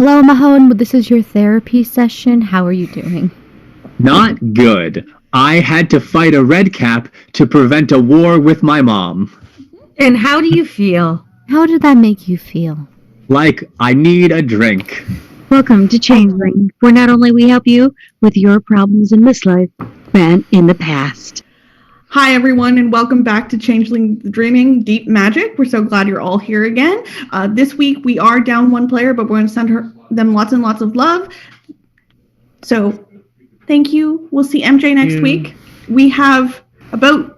Hello, Mahone. This is your therapy session. How are you doing? Not good. I had to fight a red cap to prevent a war with my mom. And how do you feel? How did that make you feel? Like I need a drink. Welcome to Changeling, where not only we help you with your problems in this life, but in the past. Hi, everyone, and welcome back to Changeling the Dreaming Deep Magic. We're so glad you're all here again. This week, we are down one player, but we're going to send them lots and lots of love. So, thank you. We'll see MJ next week. We have about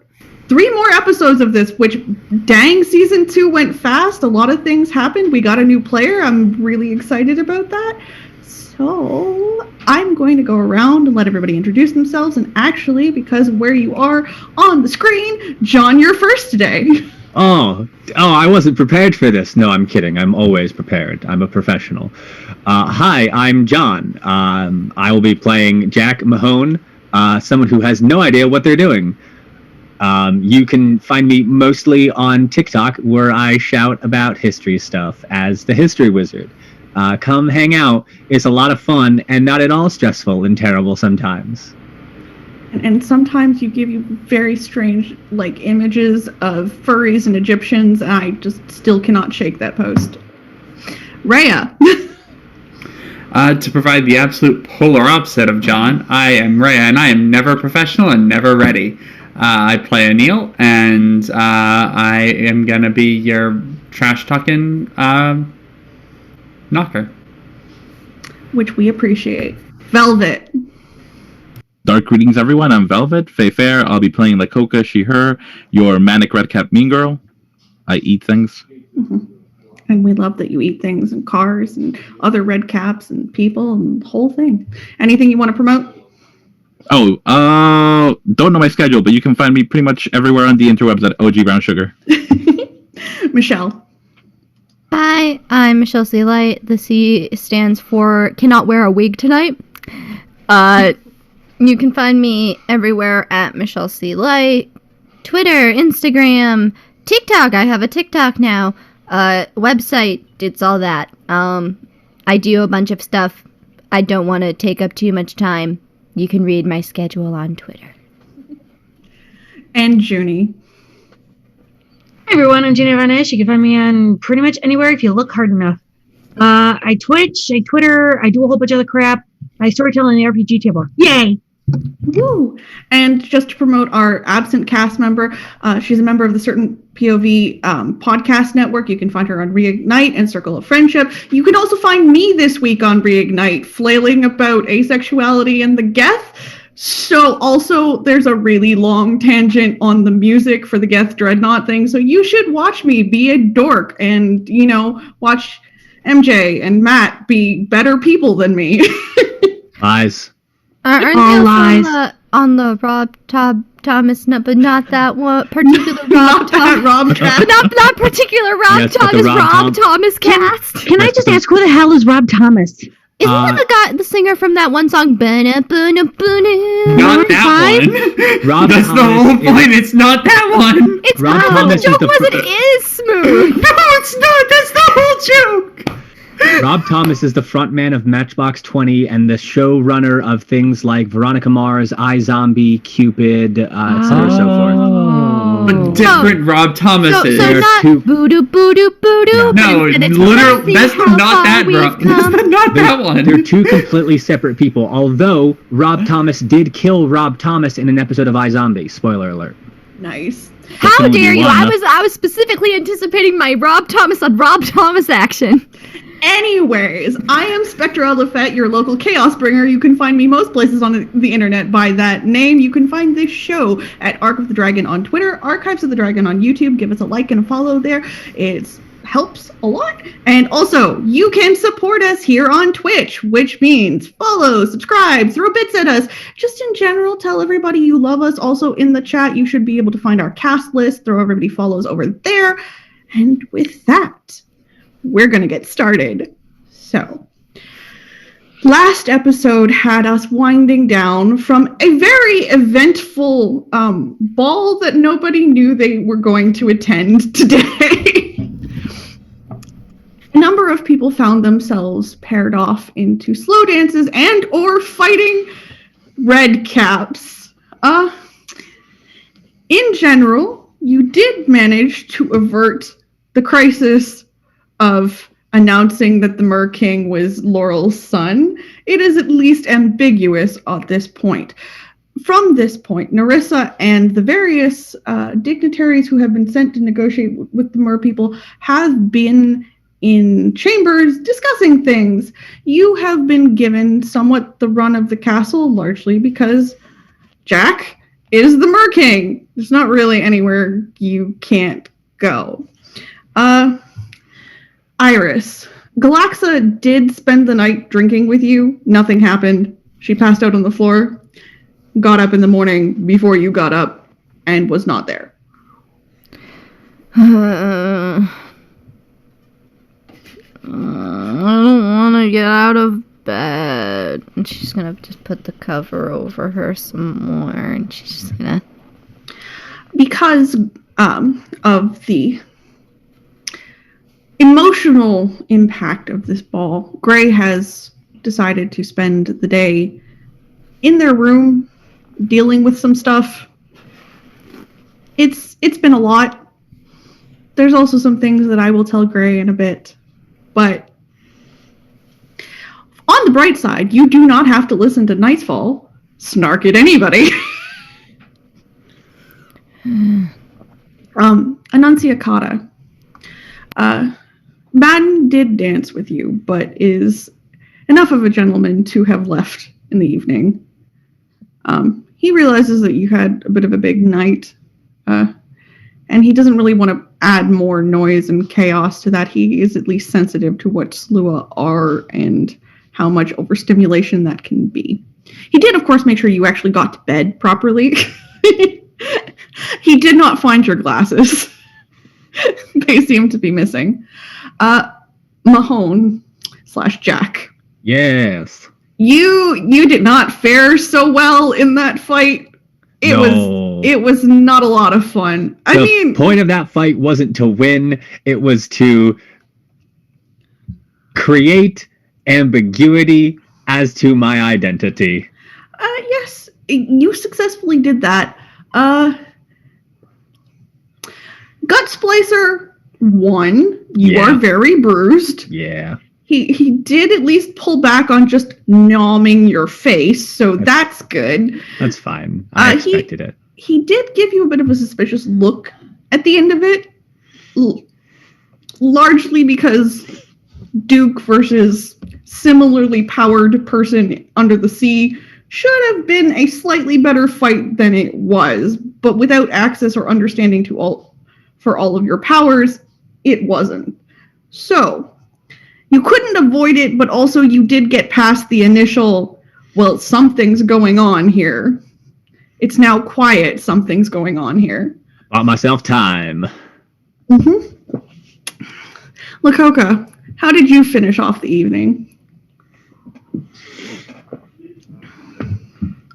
3 more episodes of this, which, dang, season 2 went fast. A lot of things happened. We got a new player. I'm really excited about that. So I'm going to go around and let everybody introduce themselves. And actually, because of where you are on the screen, John, you're first today. Oh, I wasn't prepared for this. No, I'm kidding. I'm always prepared. I'm a professional. Hi, I'm John. I will be playing Jack Mahone, someone who has no idea what they're doing. You can find me mostly on TikTok, where I shout about history stuff as the History Wizard. Come hang out. It's a lot of fun and not at all stressful and terrible sometimes. And sometimes you give you very strange, images of furries and Egyptians, and I just still cannot shake that post. Rhea. To provide the absolute polar opposite of John, I am Rhea, and I am never professional and never ready. I play Anil, and I am going to be your trash-talking knocker. Which we appreciate. Velvet. Dark greetings, everyone. I'm Velvet, Faye Fair. I'll be playing Lakoka, she, her, your manic redcap mean girl. I eat things. Mm-hmm. And we love that you eat things and cars and other red caps and people and the whole thing. Anything you want to promote? Oh, don't know my schedule, but you can find me pretty much everywhere on the interwebs at OG Brown Sugar. Michelle. Hi, I'm Michelle C. Light. The C stands for cannot wear a wig tonight. You can find me everywhere at Michelle C. Light. Twitter, Instagram, TikTok. I have a TikTok now. Website. It's all that. I do a bunch of stuff. I don't want to take up too much time. You can read my schedule on Twitter. And Junie. Hi everyone, I'm Junie Vanish. You can find me on pretty much anywhere if you look hard enough. I Twitch, I Twitter, I do a whole bunch of other crap. I storytell on the RPG table. Yay! Woo! And just to promote our absent cast member, she's a member of the Certain POV podcast network. You can find her on Reignite and Circle of Friendship. You can also find me this week on Reignite, flailing about asexuality and the Geth. So also, there's a really long tangent on the music for the Geth Dreadnought thing. So you should watch me be a dork and, watch MJ and Matt be better people than me. Lies. Aren't All you lies. on the Rob Thomas, but not that one particular Rob Thomas. Rob cast. But not particular Rob Yes, but Thomas. the Rob Thomas cast. Can I just ask, who the hell is Rob Thomas? Isn't that the singer from that one song? Not that Five? one. Rob That's the Thomas whole is- point. It's not that one. It's Rob not. Thomas The is joke the was fr- it is smooth. No, it's not. That's the whole joke. Rob Thomas is the frontman of Matchbox 20 and the showrunner of things like Veronica Mars, iZombie, Cupid, etc. so forth. But different Rob Thomas So is. There are not two- boo-doo, boo-doo, boo-doo. No, and it's literally, crazy that's how not far that, we've bro. come. That's not that one. They're two completely separate people, although Rob Thomas did kill Rob Thomas in an episode of iZombie. Spoiler alert. Nice. How only dare you? one, huh? I was specifically anticipating my Rob Thomas on Rob Thomas action. Anyways, I am Spectra Lafette, your local chaos bringer. You can find me most places on the internet by that name. You can find this show at Arc of the Dragon on Twitter, Archives of the Dragon on YouTube. Give us a like and a follow there. It helps a lot. And also, you can support us here on Twitch, which means follow, subscribe, throw bits at us. Just in general, tell everybody you love us. Also in the chat, you should be able to find our cast list. Throw everybody follows over there. And with that, we're going to get started. So, last episode had us winding down from a very eventful ball that nobody knew they were going to attend today. A number of people found themselves paired off into slow dances and or fighting red caps. In general, you did manage to avert the crisis of announcing that the Mer King was Laurel's son. It is at least ambiguous at this point. From this point, Nerissa and the various dignitaries who have been sent to negotiate with the Mer people have been in chambers discussing things. You have been given somewhat the run of the castle, largely because Jack is the Mer King. There's not really anywhere you can't go. Iris, Galaxa did spend the night drinking with you. Nothing happened. She passed out on the floor, got up in the morning before you got up, and was not there. I don't want to get out of bed. And she's gonna just put the cover over her some more, and she's just gonna... Because of the emotional impact of this ball, Gray has decided to spend the day in their room dealing with some stuff. It's been a lot. There's also some things that I will tell Gray in a bit, but on the bright side, you do not have to listen to Nightfall snark at anybody. Annunciata. Madden did dance with you, but is enough of a gentleman to have left in the evening. He realizes that you had a bit of a big night, and he doesn't really want to add more noise and chaos to that. He is at least sensitive to what Slua are and how much overstimulation that can be. He did, of course, make sure you actually got to bed properly. He did not find your glasses. They seem to be missing. Mahone / Jack. Yes. You did not fare so well in that fight. It was not a lot of fun. The point of that fight wasn't to win, it was to create ambiguity as to my identity. Yes, you successfully did that. Gutsplacer won. You are very bruised. Yeah. He did at least pull back on just nomming your face, so that's good. That's fine. I expected it. He did give you a bit of a suspicious look at the end of it, largely because Duke versus similarly powered person under the sea should have been a slightly better fight than it was, but without access or understanding for all of your powers, it wasn't. So, you couldn't avoid it, but also you did get past the initial, well, something's going on here. It's now quiet, something's going on here. Bought myself time. Mm-hmm. Lakota, how did you finish off the evening?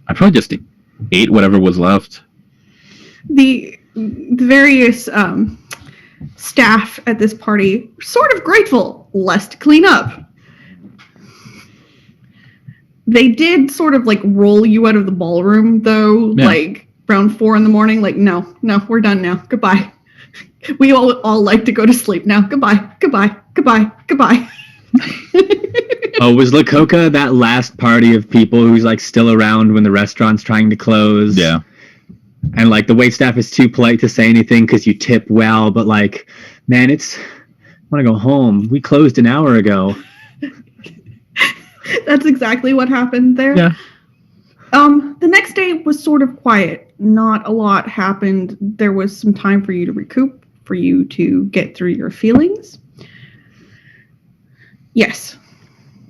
I probably just ate whatever was left. The various staff at this party sort of grateful, less to clean up. They did sort of like roll you out of the ballroom though, like around 4 a.m, like, no, we're done now. Goodbye. We all like to go to sleep now. Goodbye. Oh, was Lakoka that last party of people who's like still around when the restaurant's trying to close? Yeah. And like the waitstaff is too polite to say anything because you tip well, but like, man, I want to go home. We closed an hour ago. That's exactly what happened there. Yeah. The next day was sort of quiet. Not a lot happened. There was some time for you to recoup, for you to get through your feelings. Yes.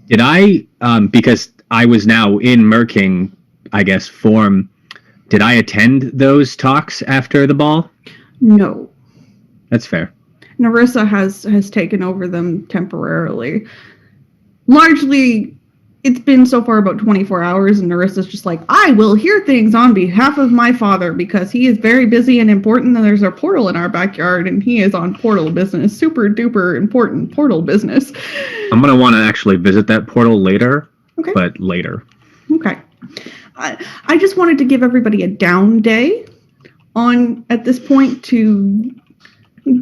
Did I, because I was now in Mer King, I guess, form, did I attend those talks after the ball? No. That's fair. Nerissa has taken over them temporarily. Largely, it's been so far about 24 hours, and Nerissa's just like, I will hear things on behalf of my father because he is very busy and important, and there's a portal in our backyard, and he is on portal business. Super duper important portal business. I'm going to want to actually visit that portal later, Okay. but later. Okay. I just wanted to give everybody a down day. on at this point to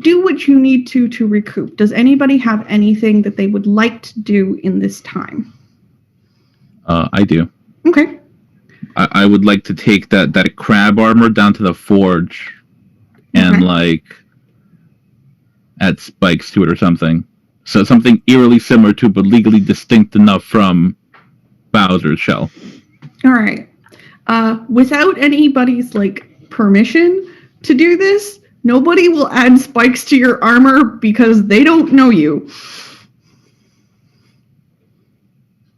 do what you need to recoup. Does anybody have anything that they would like to do in this time? I do. Okay. I would like to take that crab armor down to the forge and Okay. like add spikes to it or something. So something eerily similar to, but legally distinct enough from Bowser's shell. All right. Without anybody's like permission to do this, nobody will add spikes to your armor because they don't know you.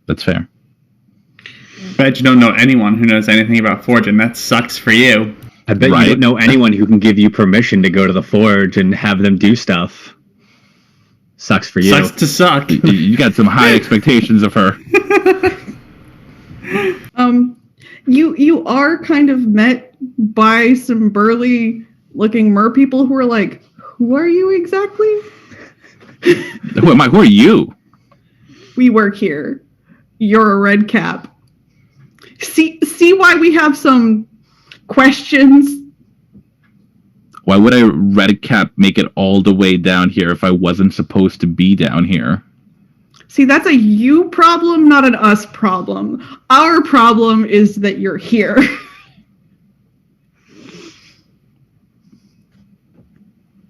That's fair. Bet you don't know anyone who knows anything about forging. That sucks for you. I bet Right. you don't know anyone who can give you permission to go to the forge and have them do stuff. Sucks for you. Sucks to suck. You got some high expectations of her. You are kind of met by some burly looking mer people who are like, who are you exactly? Who am I? Who are you? We work here. You're a red cap. See why we have some questions? Why would a red cap make it all the way down here if I wasn't supposed to be down here? See, that's a you problem, not an us problem. Our problem is that you're here.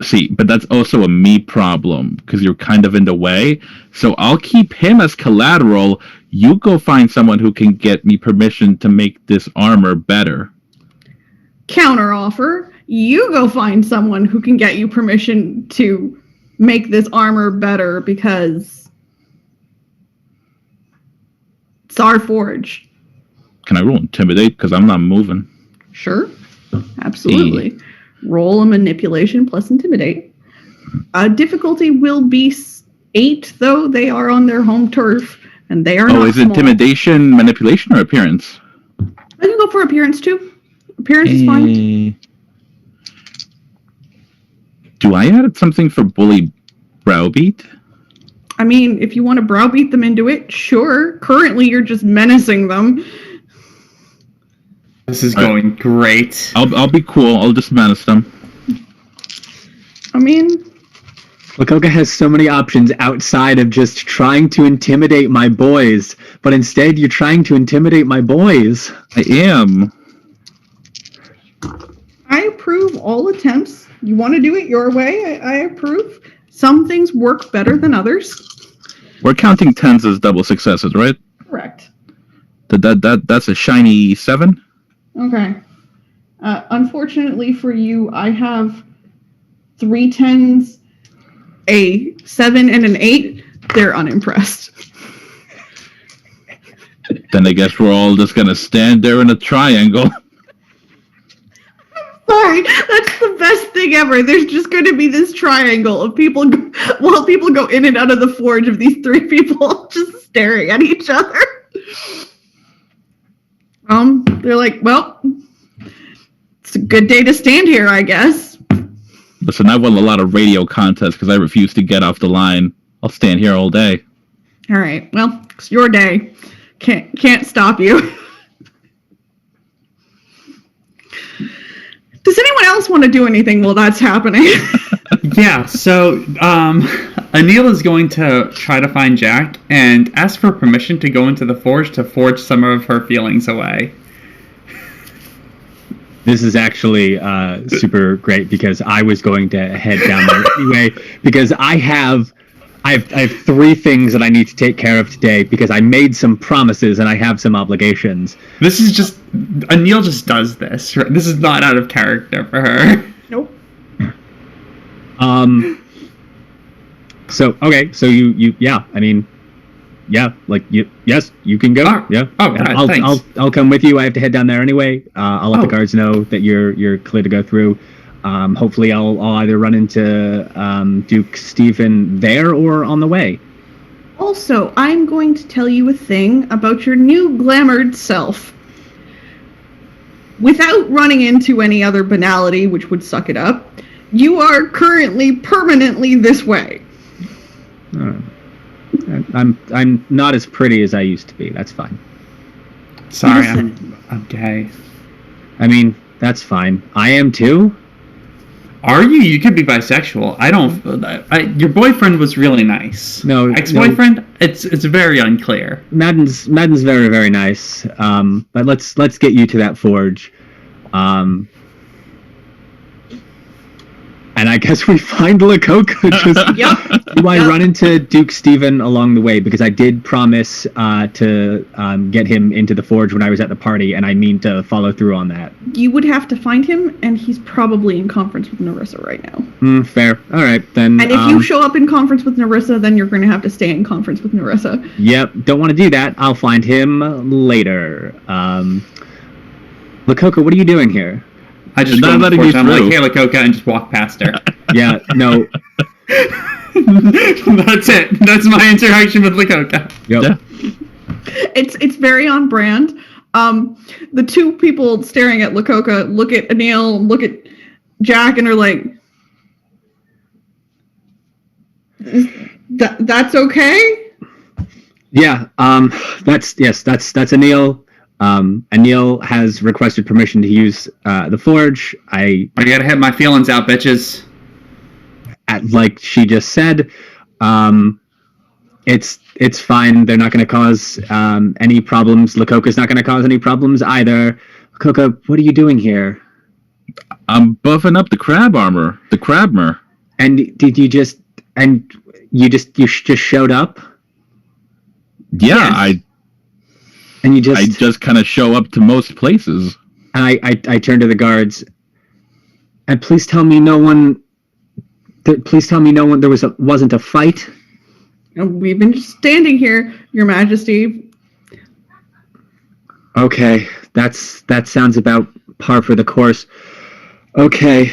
See, but that's also a me problem because you're kind of in the way. So I'll keep him as collateral. You go find someone who can get me permission to make this armor better. Counter offer, you go find someone who can get you permission to make this armor better because it's our forge. Can I roll intimidate? Because I'm not moving. Sure. Absolutely. Roll a manipulation plus intimidate. Difficulty will be 8, though they are on their home turf and they are not Is it small. intimidation, manipulation, or appearance? I can go for appearance too. Appearance is fine. Do I add something for bully browbeat? I mean, if you want to browbeat them into it, sure. Currently, you're just menacing them. This is going great. I'll be cool. I'll just menace them. I mean, Lakoka has so many options outside of just trying to intimidate my boys, but instead you're trying to intimidate my boys. I am. I approve all attempts. You want to do it your way, I approve. Some things work better than others. We're counting tens as double successes, right? Correct. That's a shiny 7. Okay. Unfortunately for you, I have 3 10s, a 7, and an 8. They're unimpressed. Then I guess we're all just gonna stand there in a triangle. Sorry, that's the best thing ever. There's just going to be this triangle of people, while people go in and out of the forge of these 3 people just staring at each other. They're like, well, it's a good day to stand here, I guess. Listen, I won a lot of radio contests because I refuse to get off the line. I'll stand here all day. All right, well, it's your day. Can't stop you. Does anyone else want to do anything while that's happening? Yeah, so Anil is going to try to find Jack and ask for permission to go into the forge to forge some of her feelings away. This is actually super great because I was going to head down there anyway because I have 3 things that I need to take care of today because I made some promises and I have some obligations. This is just... Anil just does this. Right? This is not out of character for her. Nope. So you yeah, I mean, yeah, like yes, you can go. Oh, yeah. oh, God, thanks. I'll come with you. I have to head down there anyway. I'll let the guards know that you're clear to go through. Hopefully I'll either run into Duke Stephen there or on the way. Also, I'm going to tell you a thing about your new glamoured self. Without running into any other banality, which would suck it up, you are currently permanently this way. I'm not as pretty as I used to be. That's fine. Sorry, Listen. I'm gay. I mean, That's fine. I am too. Are you? You could be bisexual. I don't. Your boyfriend was really nice. No, Ex-boyfriend? It's very unclear. Madden's very, very nice. But let's get you to that forge. And I guess we find Lakota. Yep. Do I Yep. run into Duke Stephen along the way? Because I did promise to get him into the forge when I was at the party, and I mean to follow through on that. You would have to find him, and he's probably in conference with Narissa right now. Fair. All right, then. And if you show up in conference with Narissa, then you're going to have to stay in conference with Narissa. Yep, don't want to do that. I'll find him later. Lakota, what are you doing here? I just Not go letting you I'm like, through. hey, Lakota, and just walk past her. Yeah, no. That's it. That's my interaction with Lakota. Yep. Yeah. It's very on brand. The two people staring at Lakota look at Anil, look at Jack, and are like, "That's okay." Yeah, that's Anil. Anil has requested permission to use the forge. I gotta hit my feelings out, bitches. Like she just said, it's fine. They're not going to cause any problems. Lakoka's not going to cause any problems either. Lakoka, what are you doing here? I'm buffing up the crab armor, the crabmer. And did you just showed up? Yeah, Yes. And you I just kind of show up to most places. And I turned to the guards. And please tell me no one there wasn't a fight. And we've been just standing here, Your Majesty. Okay, that sounds about par for the course. Okay,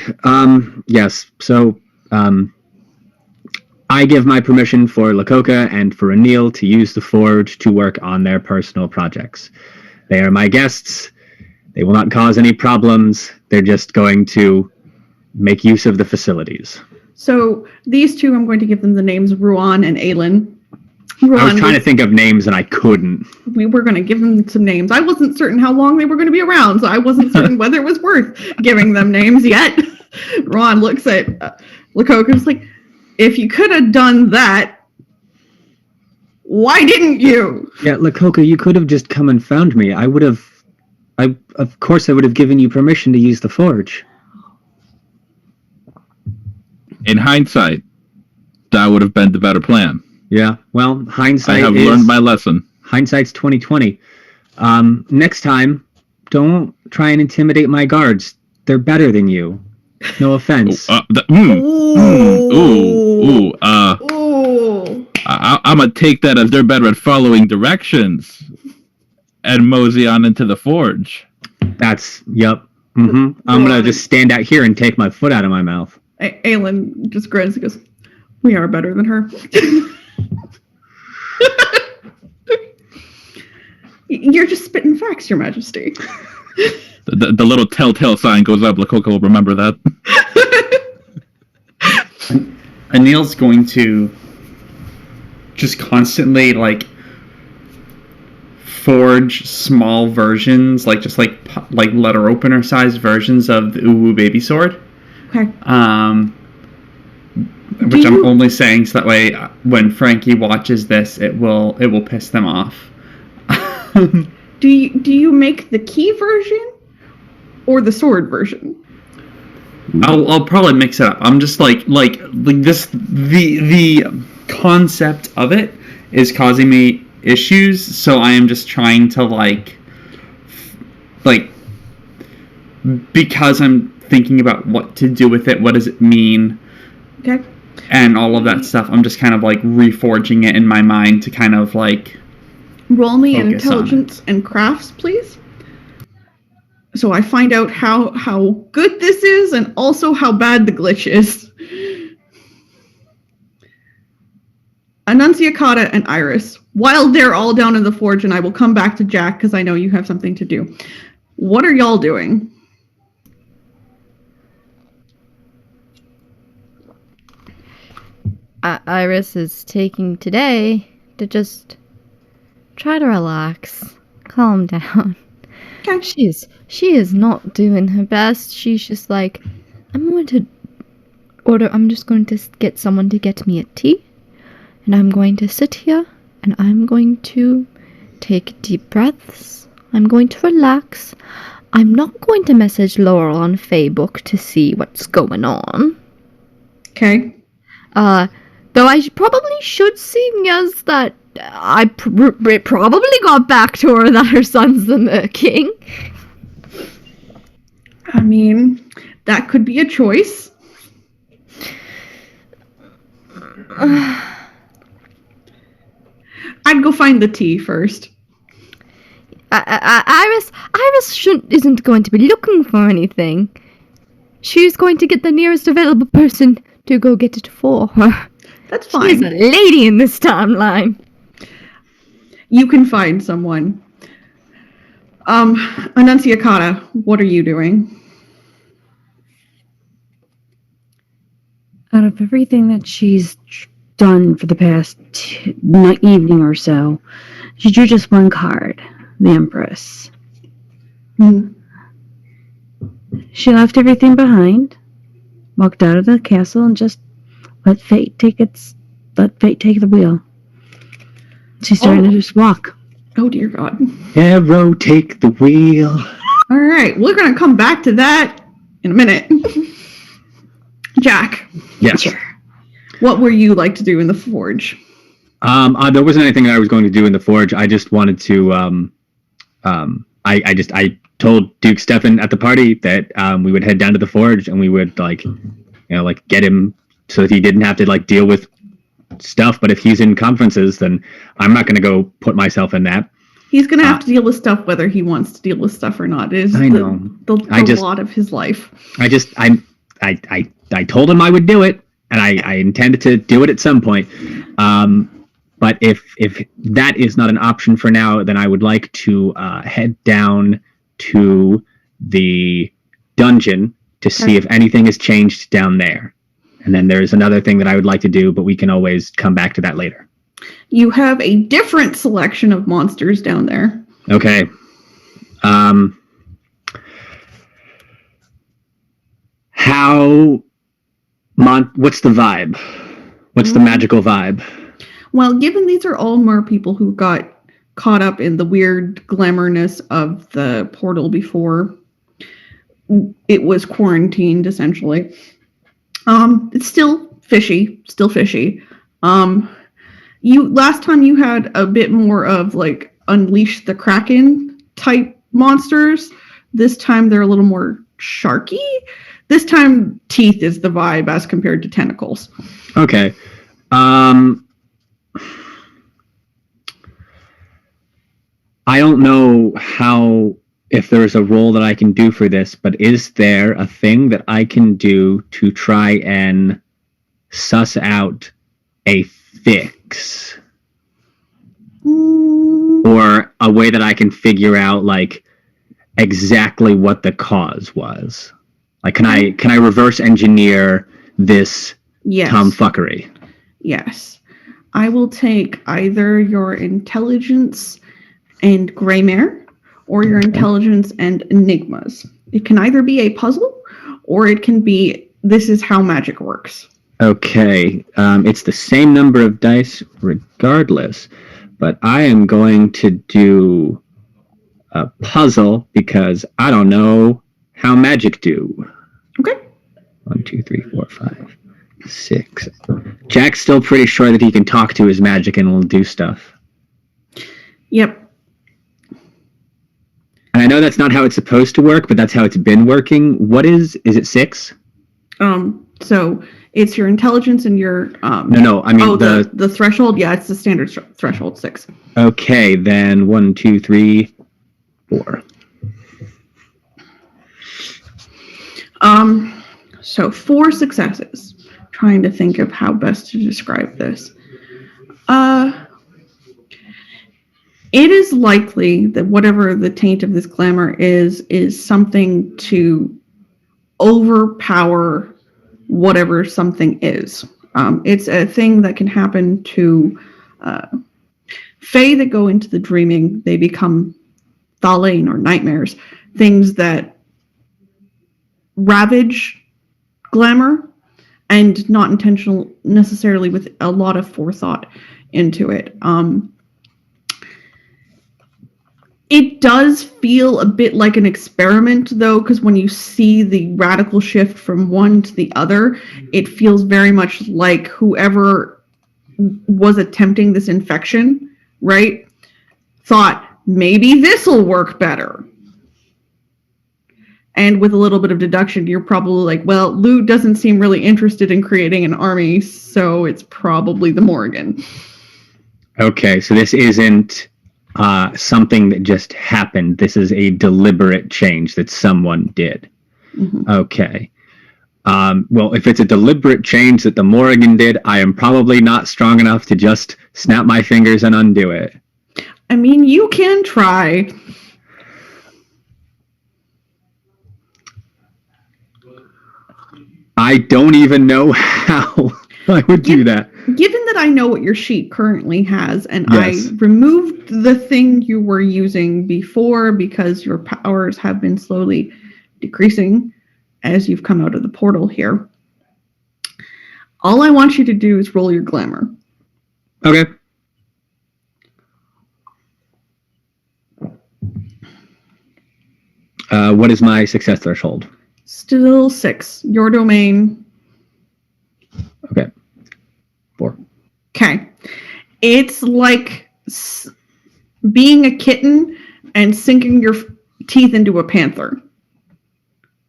yes. So, I give my permission for Lakota and for Anil to use the forge to work on their personal projects. They are my guests. They will not cause any problems. They're just going to make use of the facilities. So these two, I'm going to give them the names Ruan and Aelin. I was trying to think of names and I couldn't. We were going to give them some names. I wasn't certain how long they were going to be around, so I wasn't certain whether it was worth giving them names yet. Ron looks at Lakota and is like, if you could have done that, why didn't you? Yeah, Lakota, you could have just come and found me. Of course I would have given you permission to use the forge. In hindsight, that would have been the better plan. Yeah, well, hindsight I have learned my lesson. Hindsight's 20/20. Next time, don't try and intimidate my guards. They're better than you. No offense. Ooh. I'm gonna take that as they're better at following directions and mosey on into the forge. That's, yep. I'm gonna just stand out here and take my foot out of my mouth. Aelin just grins and goes, we are better than her. You're just spitting facts, Your Majesty. The little telltale sign goes up. Lakota will remember that. Anil's going to just constantly forge small versions, just letter opener sized versions of the Uwu baby sword. Okay. Which I'm only saying so that way when Frankie watches this, it will piss them off. Do you make the key version or the sword version? I'll probably mix it up. I'm just like this. The concept of it is causing me issues, so I am just trying to because I'm thinking about what to do with it. What does it mean? Okay. And all of that stuff. I'm just kind of reforging it in my mind to kind of roll me an focus on intelligence and crafts, please. So I find out how good this is and also how bad the glitch is. Annunciacata and Iris, while they're all down in the forge, and I will come back to Jack because I know you have something to do. What are y'all doing? Iris is taking today to just try to relax, calm down. Okay. She is not doing her best. She's just like, I'm just going to get someone to get me a tea, and I'm going to sit here, and I'm going to take deep breaths. I'm going to relax. I'm not going to message Laurel on Facebook to see what's going on. Okay. Though I probably should sing as that it probably got back to her that her son's the king. I mean, that could be a choice. I'd go find the tea first. Iris isn't going to be looking for anything. She's going to get the nearest available person to go get it for her. That's fine. She's a lady in this timeline. You can find someone. Annunciata, what are you doing? Out of everything that she's done for the past evening or so, she drew just one card, the Empress. Hmm. She left everything behind, walked out of the castle, and just let fate take the wheel. She's starting to just walk. Oh, dear God. Arrow, take the wheel. All right, we're going to come back to that in a minute. Jack, Yes. what would you like to do in the forge? There wasn't anything that I was going to do in the forge. I just wanted to. I told Duke Stefan at the party that we would head down to the forge and we would get him so that he didn't have to deal with stuff. But if he's in conferences, then I'm not going to go put myself in that. He's going to have to deal with stuff whether he wants to deal with stuff or not. It is I know. the lot of his life. I told him I would do it, and I intended to do it at some point. But if that is not an option for now, then I would like to head down to the dungeon to see if anything has changed down there. And then there's another thing that I would like to do, but we can always come back to that later. You have a different selection of monsters down there. Okay. What's the vibe? What's the magical vibe? Well, given these are all mer people who got caught up in the weird glamourness of the portal before it was quarantined, essentially. It's still fishy. Last time you had a bit more of Unleash the Kraken type monsters. This time they're a little more sharky. This time teeth is the vibe as compared to tentacles. Okay. I don't know if there's a role that I can do for this, but is there a thing that I can do to try and suss out a fix? Or a way that I can figure out exactly what the cause was? Can I reverse engineer this tomfuckery? Yes. I will take either your intelligence and Greymare or your intelligence and enigmas. It can either be a puzzle or it can be this is how magic works. Okay. It's the same number of dice regardless, but I am going to do a puzzle because I don't know how magic do. Okay. 1, 2, 3, 4, 5, 6. Jack's still pretty sure that he can talk to his magic and will do stuff. Yep. And I know that's not how it's supposed to work, but that's how it's been working. What is it 6? So it's your intelligence and your No, I mean the threshold. Yeah, it's the standard threshold 6. Okay, then 1, 2, 3, 4. So 4 successes. Trying to think of how best to describe this. It is likely that whatever the taint of this glamour is something to overpower whatever something is. It's a thing that can happen to Fae that go into the dreaming. They become Thalane or nightmares, things that ravage glamour and not intentional necessarily with a lot of forethought into it. It does feel a bit like an experiment, though, because when you see the radical shift from one to the other, it feels very much like whoever was attempting this infection, right, thought, maybe this'll work better. And with a little bit of deduction, you're probably like, well, Lou doesn't seem really interested in creating an army, so it's probably the Morrigan. Okay, so this isn't something that just happened. This is a deliberate change that someone did. Mm-hmm. Okay. Well, if it's a deliberate change that the Morrigan did, I am probably not strong enough to just snap my fingers and undo it. I mean, you can try. I don't even know how I would do that. Given that I know what your sheet currently has, and Yes. I removed the thing you were using before because your powers have been slowly decreasing as you've come out of the portal here, all I want you to do is roll your glamour. Okay. What is my success threshold? Still 6. Your domain. Okay. 4. Okay. It's like being a kitten and sinking your teeth into a panther.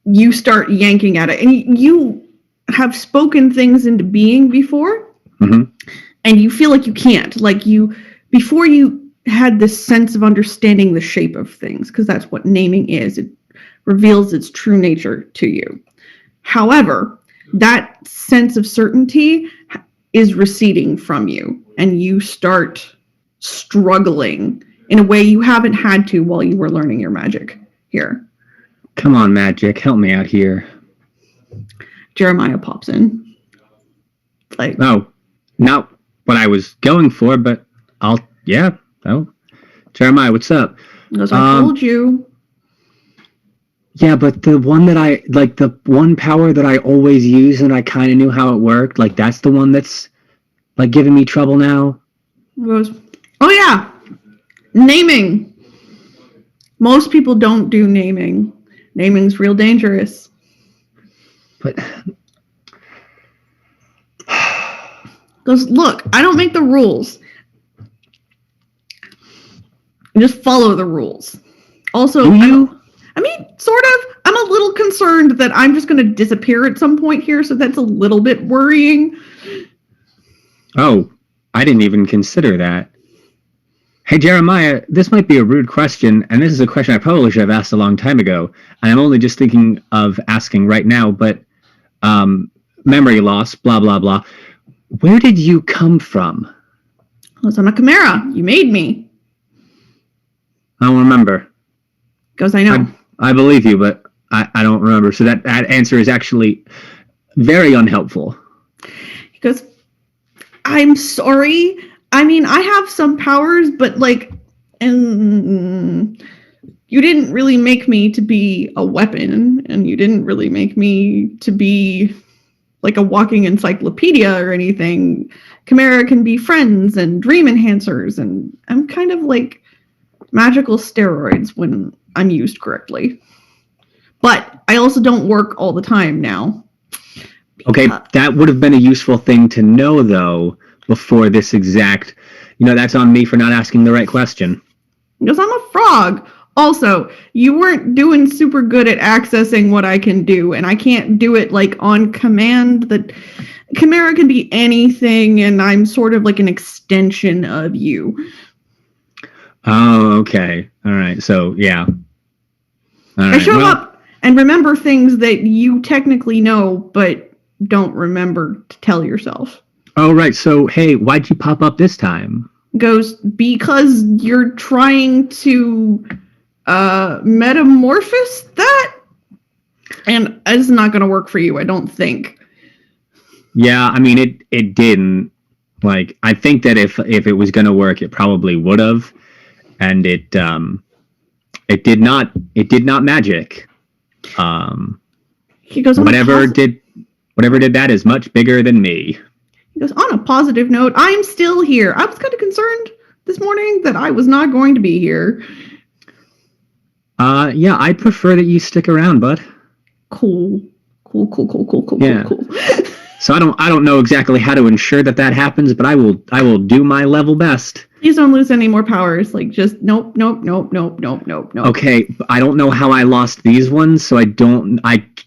You start yanking at it, and you have spoken things into being before, Mm-hmm. and you feel like you can't. Like before you had this sense of understanding the shape of things, because that's what naming is. It reveals its true nature to you. However, that sense of certainty is receding from you, and you start struggling in a way you haven't had to while you were learning your magic here. Come on, magic, help me out here. Jeremiah pops in. Like, Oh, not what I was going for, but Oh, Jeremiah, what's up? as I told you. Yeah, but the one that the one power that I always use and I kind of knew how it worked, like that's the one that's like giving me trouble now. Goes, oh yeah, naming. Most people don't do naming. Naming's real dangerous. But Goes, look, I don't make the rules. I just follow the rules. Also, do you? I mean, sort of. I'm a little concerned that I'm just going to disappear at some point here, so that's a little bit worrying. Oh, I didn't even consider that. Hey, Jeremiah, this might be a rude question, and this is a question I probably should have asked a long time ago, and I'm only just thinking of asking right now, but memory loss, blah, blah, blah. Where did you come from? I was on a chimera. You made me. I don't remember. Goes, I know. I believe you, but I don't remember. So that answer is actually very unhelpful. He goes, I'm sorry. I mean, I have some powers, but like, and you didn't really make me to be a weapon, and you didn't really make me to be like a walking encyclopedia or anything. Chimera can be friends and dream enhancers, and I'm kind of like magical steroids when I'm used correctly. But I also don't work all the time now. Okay, that would have been a useful thing to know, though, before this exact... that's on me for not asking the right question. Because I'm a frog. Also, you weren't doing super good at accessing what I can do, and I can't do it like on command. That Chimera can be anything, and I'm sort of like an extension of you. Oh, okay. All right. So, yeah. All right. I show up and remember things that you technically know, but don't remember to tell yourself. Oh, right. So, hey, why'd you pop up this time? Goes, because you're trying to metamorphose that, and it's not going to work for you, I don't think. Yeah, I mean, it didn't. Like, I think that if it was going to work, it probably would have. And It did not magic. He goes, Whatever did that is much bigger than me. He goes, on a positive note, I'm still here. I was kind of concerned this morning that I was not going to be here. Yeah, I'd prefer that you stick around, bud. Cool. Yeah. Cool. So I don't know exactly how to ensure that happens, but I will do my level best. Please don't lose any more powers. Like, just nope. Okay, I don't know how I lost these ones, so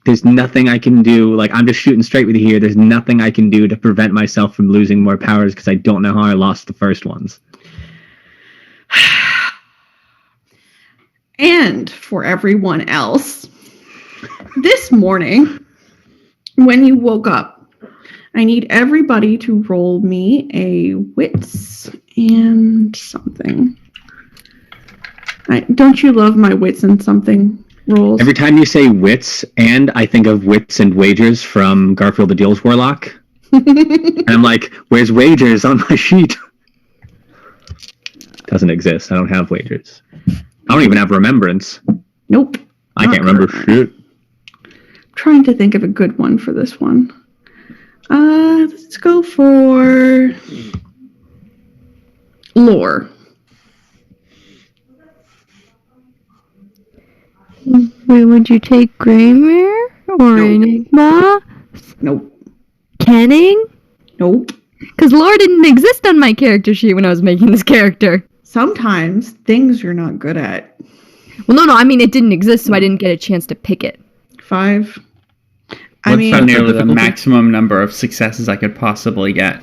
there's nothing I can do. Like, I'm just shooting straight with you here. There's nothing I can do to prevent myself from losing more powers because I don't know how I lost the first ones. And for everyone else, this morning, when you woke up, I need everybody to roll me a wits and something. Don't you love my wits and something rolls? Every time you say wits, and I think of wits and wagers from Garfield the Deals Warlock. And I'm like, where's wagers on my sheet? Doesn't exist. I don't have wagers. I don't even have remembrance. Nope. I can't remember shit. Trying to think of a good one for this one. Let's go for lore. Wait, would you take Greymere or Nope. Enigma? Nope. Kenning? Nope. Because lore didn't exist on my character sheet when I was making this character. Sometimes things you're not good at. Well, no, I mean, it didn't exist, so I didn't get a chance to pick it. 5. What's mean, nearly the difficulty? maximum number of successes I could possibly get?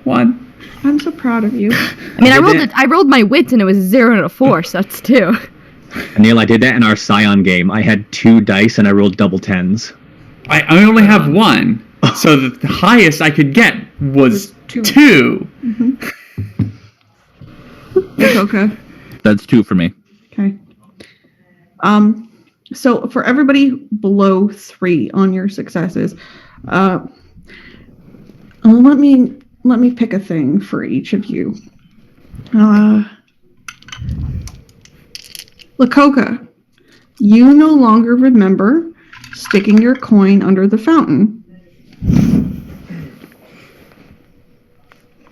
1. I'm so proud of you. I mean, I rolled my wits and it was 0 and a 4, so that's 2. Neil, I did that in our Scion game. I had 2 dice and I rolled double 10s. I only have 1, so the highest I could get was 2. It's okay. That's 2 for me. Okay. So for everybody below 3 on your successes, let me pick a thing for each of you. Lakoka, you no longer remember sticking your coin under the fountain.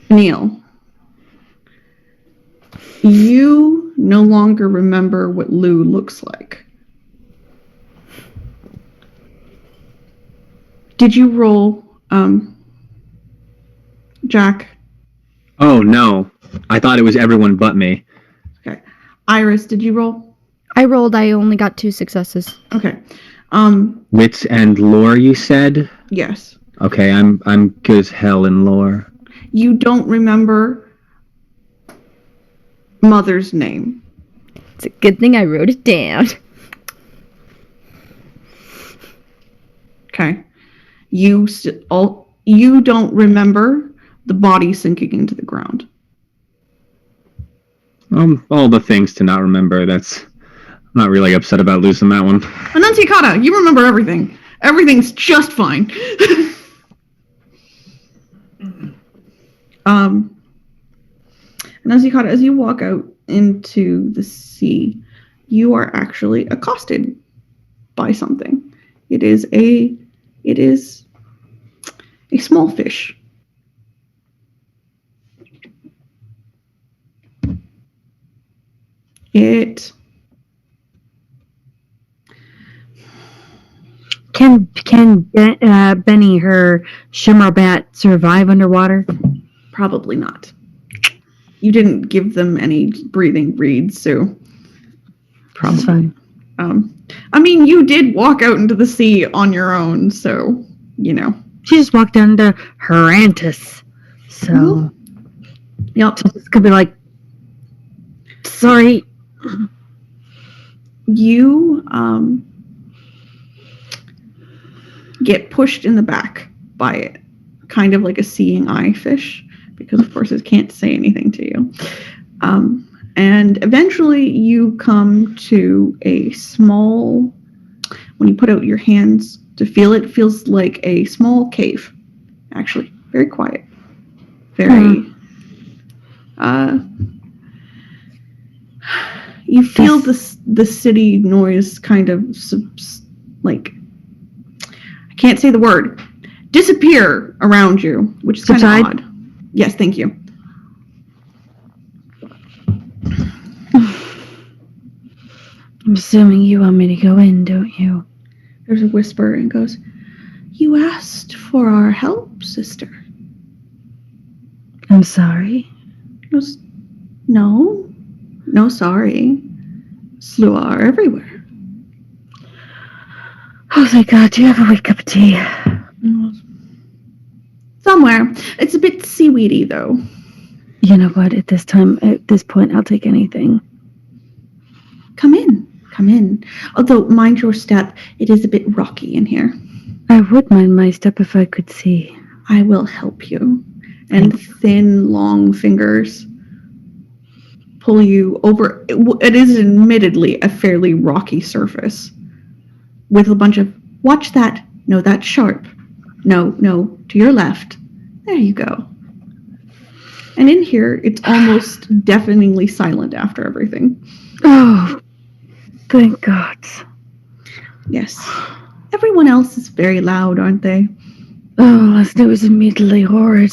Neil, you no longer remember what Lou looks like. Did you roll, Jack? Oh, no. I thought it was everyone but me. Okay. Iris, did you roll? I rolled, I only got 2 successes. Okay. Wits and lore, you said? Yes. Okay, I'm good as hell in lore. You don't remember Mother's name. It's a good thing I wrote it down. Okay. You don't remember the body sinking into the ground. All the things to not remember. I'm not really upset about losing that one. Annunciata, you remember everything. Everything's just fine. Annunciata, as you walk out into the sea, you are actually accosted by something. It is a small fish. Can Benny, her shimmer bat, survive underwater? Probably not. You didn't give them any breathing reeds, so That's fine. I mean, you did walk out into the sea on your own, so you know. She just walked down to Herantis. So, Yep. so this could be like, sorry. You get pushed in the back by it, kind of like a seeing eye fish, because of course it can't say anything to you. And eventually you come to a small, when you put out your hands to feel it, feels like a small cave, actually. Very quiet. You feel the city noise kind of like, I can't say the word, disappear around you, which is kind of Subside? odd. Yes, thank you. I'm assuming you want me to go in, don't you? There's a whisper and goes, "You asked for our help, sister." I'm sorry. Goes, no, sorry. Sluar everywhere. Oh, thank God. Do you have a wee cup of tea? Somewhere. It's a bit seaweedy, though. You know what? At this point, I'll take anything. Come in. Although, mind your step, it is a bit rocky in here. I would mind my step if I could see. I will help you. And thin, long fingers pull you over. It is admittedly a fairly rocky surface with a bunch of, watch that. No, that's sharp. No, to your left. There you go. And in here, it's almost deafeningly silent after everything. Oh, thank God. Yes. Everyone else is very loud, aren't they? Oh, last night was immediately horrid.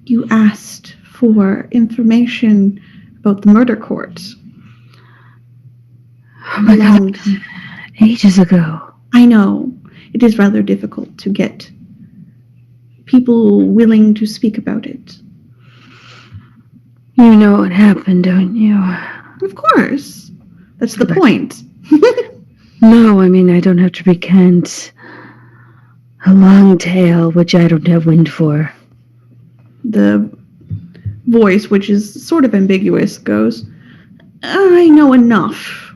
You asked for information about the murder court. Oh my God. Ages ago. I know. It is rather difficult to get people willing to speak about it. You know what happened, don't you? Of course. That's the point. No, I mean, I don't have to recant a long tale, which I don't have wind for. The voice, which is sort of ambiguous, goes, I know enough.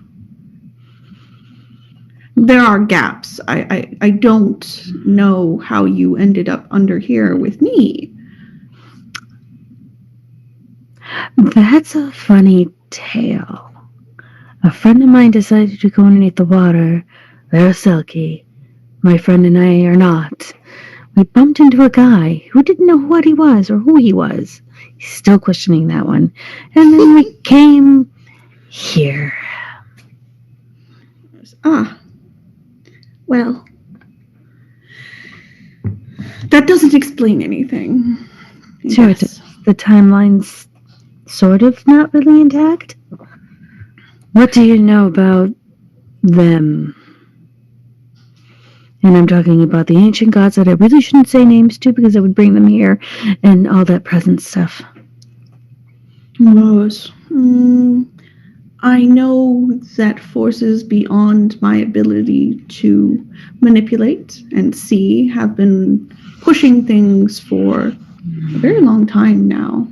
There are gaps. I don't know how you ended up under here with me. That's a funny tale. A friend of mine decided to go underneath the water. They're Selkie. My friend and I are not. We bumped into a guy who didn't know what he was or who he was. He's still questioning that one. And then we came here. Well, that doesn't explain anything. Sure, Yes. the timeline's sort of not really intact. What do you know about them? And I'm talking about the ancient gods that I really shouldn't say names to because I would bring them here and all that present stuff. Rose. I know that forces beyond my ability to manipulate and see have been pushing things for a very long time now.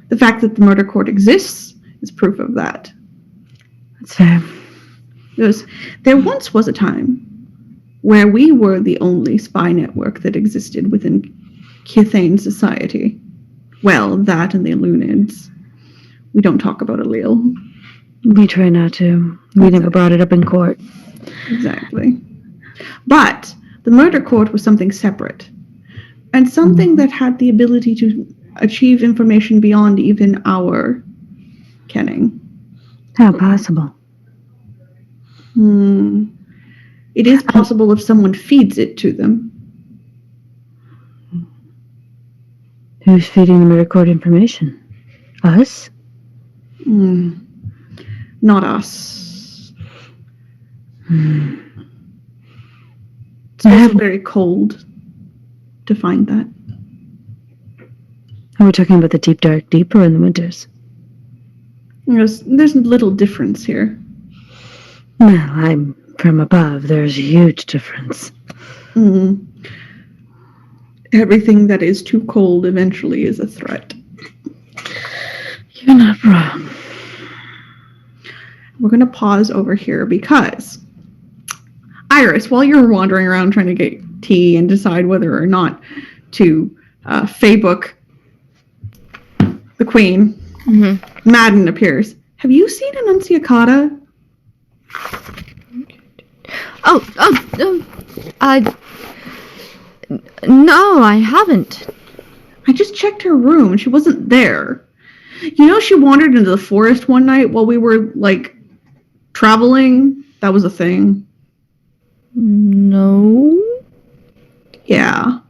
The fact that the murder court exists is proof of that. That's fair. There once was a time where we were the only spy network that existed within Kithane society. Well, that and the Lunids. We don't talk about Allele. We try not to. We never brought it up in court. Exactly. But the murder court was something separate. And something that had the ability to achieve information beyond even our kenning. How possible? It is possible if someone feeds it to them. Who's feeding the murder court information? Us? Not us. It's also very cold to find that. Are we talking about the deep, dark, deep, or in the winters? There's little difference here. Well, I'm from above. There's a huge difference. Everything that is too cold eventually is a threat. You're not wrong. We're going to pause over here because, Iris, while you're wandering around trying to get tea and decide whether or not to Feybook the Queen, Madden appears. Have you seen Annunciata? No, I haven't. I just checked her room and she wasn't there. You know, she wandered into the forest one night while we were, like, traveling. That was a thing. No. Yeah.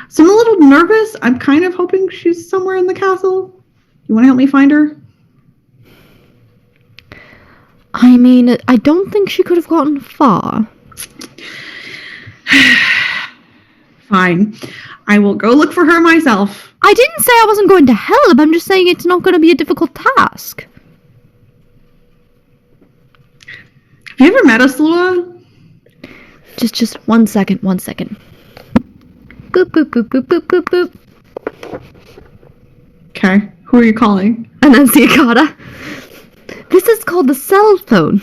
So I'm a little nervous. I'm kind of hoping she's somewhere in the castle. You want to help me find her? I mean, I don't think she could have gotten far. Fine. I will go look for her myself. I didn't say I wasn't going to help. I'm just saying it's not going to be a difficult task. Have you ever met a Slua? Just 1 second, 1 second. Boop, boop, boop, boop, boop, boop, boop. Okay. Who are you calling? Annunciata. This is called the cell phone.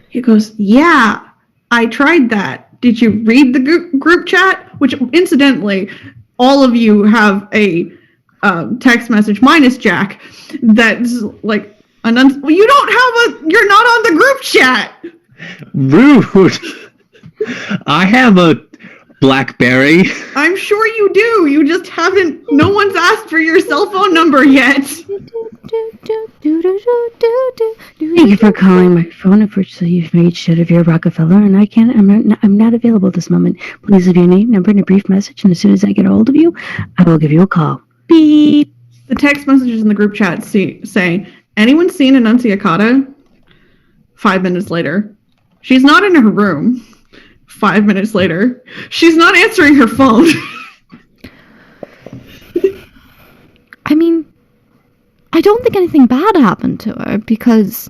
He goes, yeah, I tried that. Did you read the group chat? Which, incidentally, all of you have a text message, minus Jack, that's like, well, you don't have you're not on the group chat. Rude. I have a BlackBerry. I'm sure you do. You just haven't, no one's asked for your cell phone number yet. Thank you for calling my phone. Unfortunately, you've reached Olivia Rockefeller, and I'm not available at this moment. Please leave your name, number, and a brief message, and as soon as I get a hold of you, I will give you a call. Beep. The text messages in the group chat say, anyone seen Annunciata? 5 minutes later. She's not in her room. 5 minutes later. She's not answering her phone. I mean, I don't think anything bad happened to her because...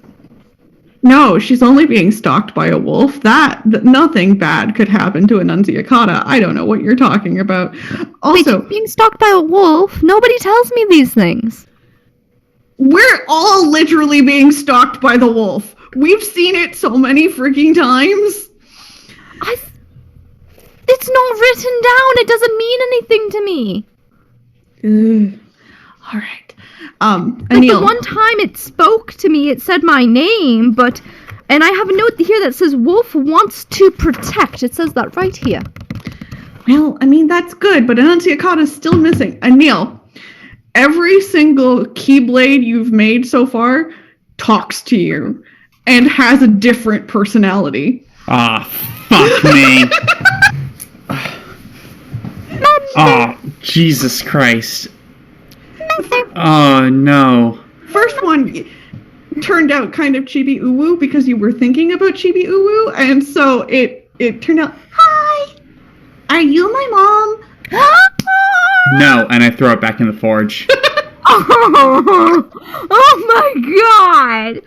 No, she's only being stalked by a wolf. Nothing bad could happen to Annunciata. I don't know what you're talking about. Also, Wait, being stalked by a wolf? Nobody tells me these things. We're all literally being stalked by the wolf. We've seen it so many freaking times. It's not written down. It doesn't mean anything to me. Ugh. All right. Like Anil. the one time it spoke to me, it said my name, and I have a note here that says Wolf wants to protect. It says that right here. Well, I mean, that's good, but Annunciata is still missing. Anil, every single Keyblade you've made so far talks to you and has a different personality. Ah, fuck me. Oh, Jesus Christ. Oh, no. First one turned out kind of Chibi Uwu because you were thinking about Chibi Uwu, and so it turned out, hi, are you my mom? No, and I throw it back in the forge. Oh my god!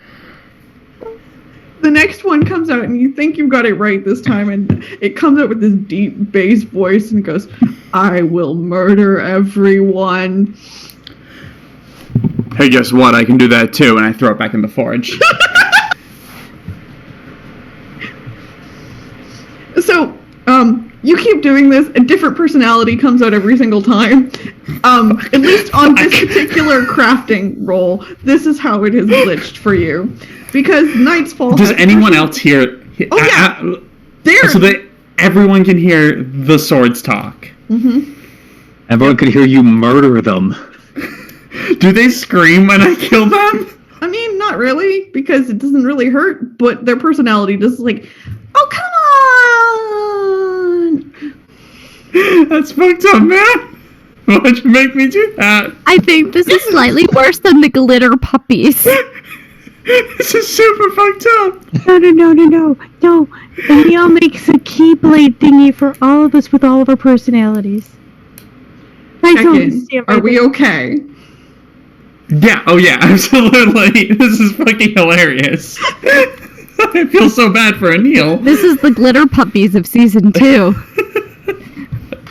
The next one comes out and you think you've got it right this time, and it comes out with this deep bass voice and goes, I will murder everyone. Hey, guess what? I can do that too, and I throw it back in the forge. So, you keep doing this, a different personality comes out every single time. At least on this particular crafting roll, this is how it has glitched for you. Because Knight's Fall... Does anyone else hear... Oh, yeah. There! So that everyone can hear the swords talk. Mm-hmm. Everyone could hear you murder them. Do they scream when I kill them? I mean, not really, because it doesn't really hurt, but their personality just like, oh, come on! That's fucked up, man. Why'd you make me do that? I think this is slightly worse than the glitter puppies. This is super fucked up. No. Anil makes a Keyblade thingy for all of us with all of our personalities. I don't Check-in. understand. Are we okay? Yeah, oh yeah, absolutely. This is fucking hilarious. I feel so bad for Anil. This is the glitter puppies of season 2.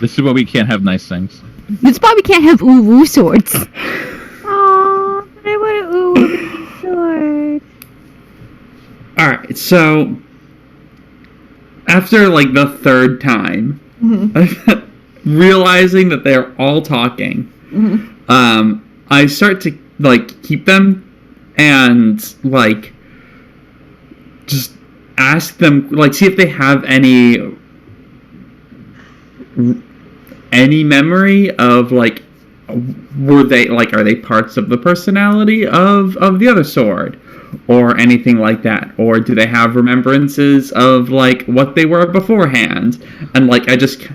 This is why we can't have nice things. That's why we can't have uwu swords. Aww, I want a sword. Alright, so after like the third time, realizing that they're all talking, I start to like keep them and like just ask them, like, see if they have any memory of like were they like, are they parts of the personality of the other sword, or anything like that, or do they have remembrances of like what they were beforehand? And like, I just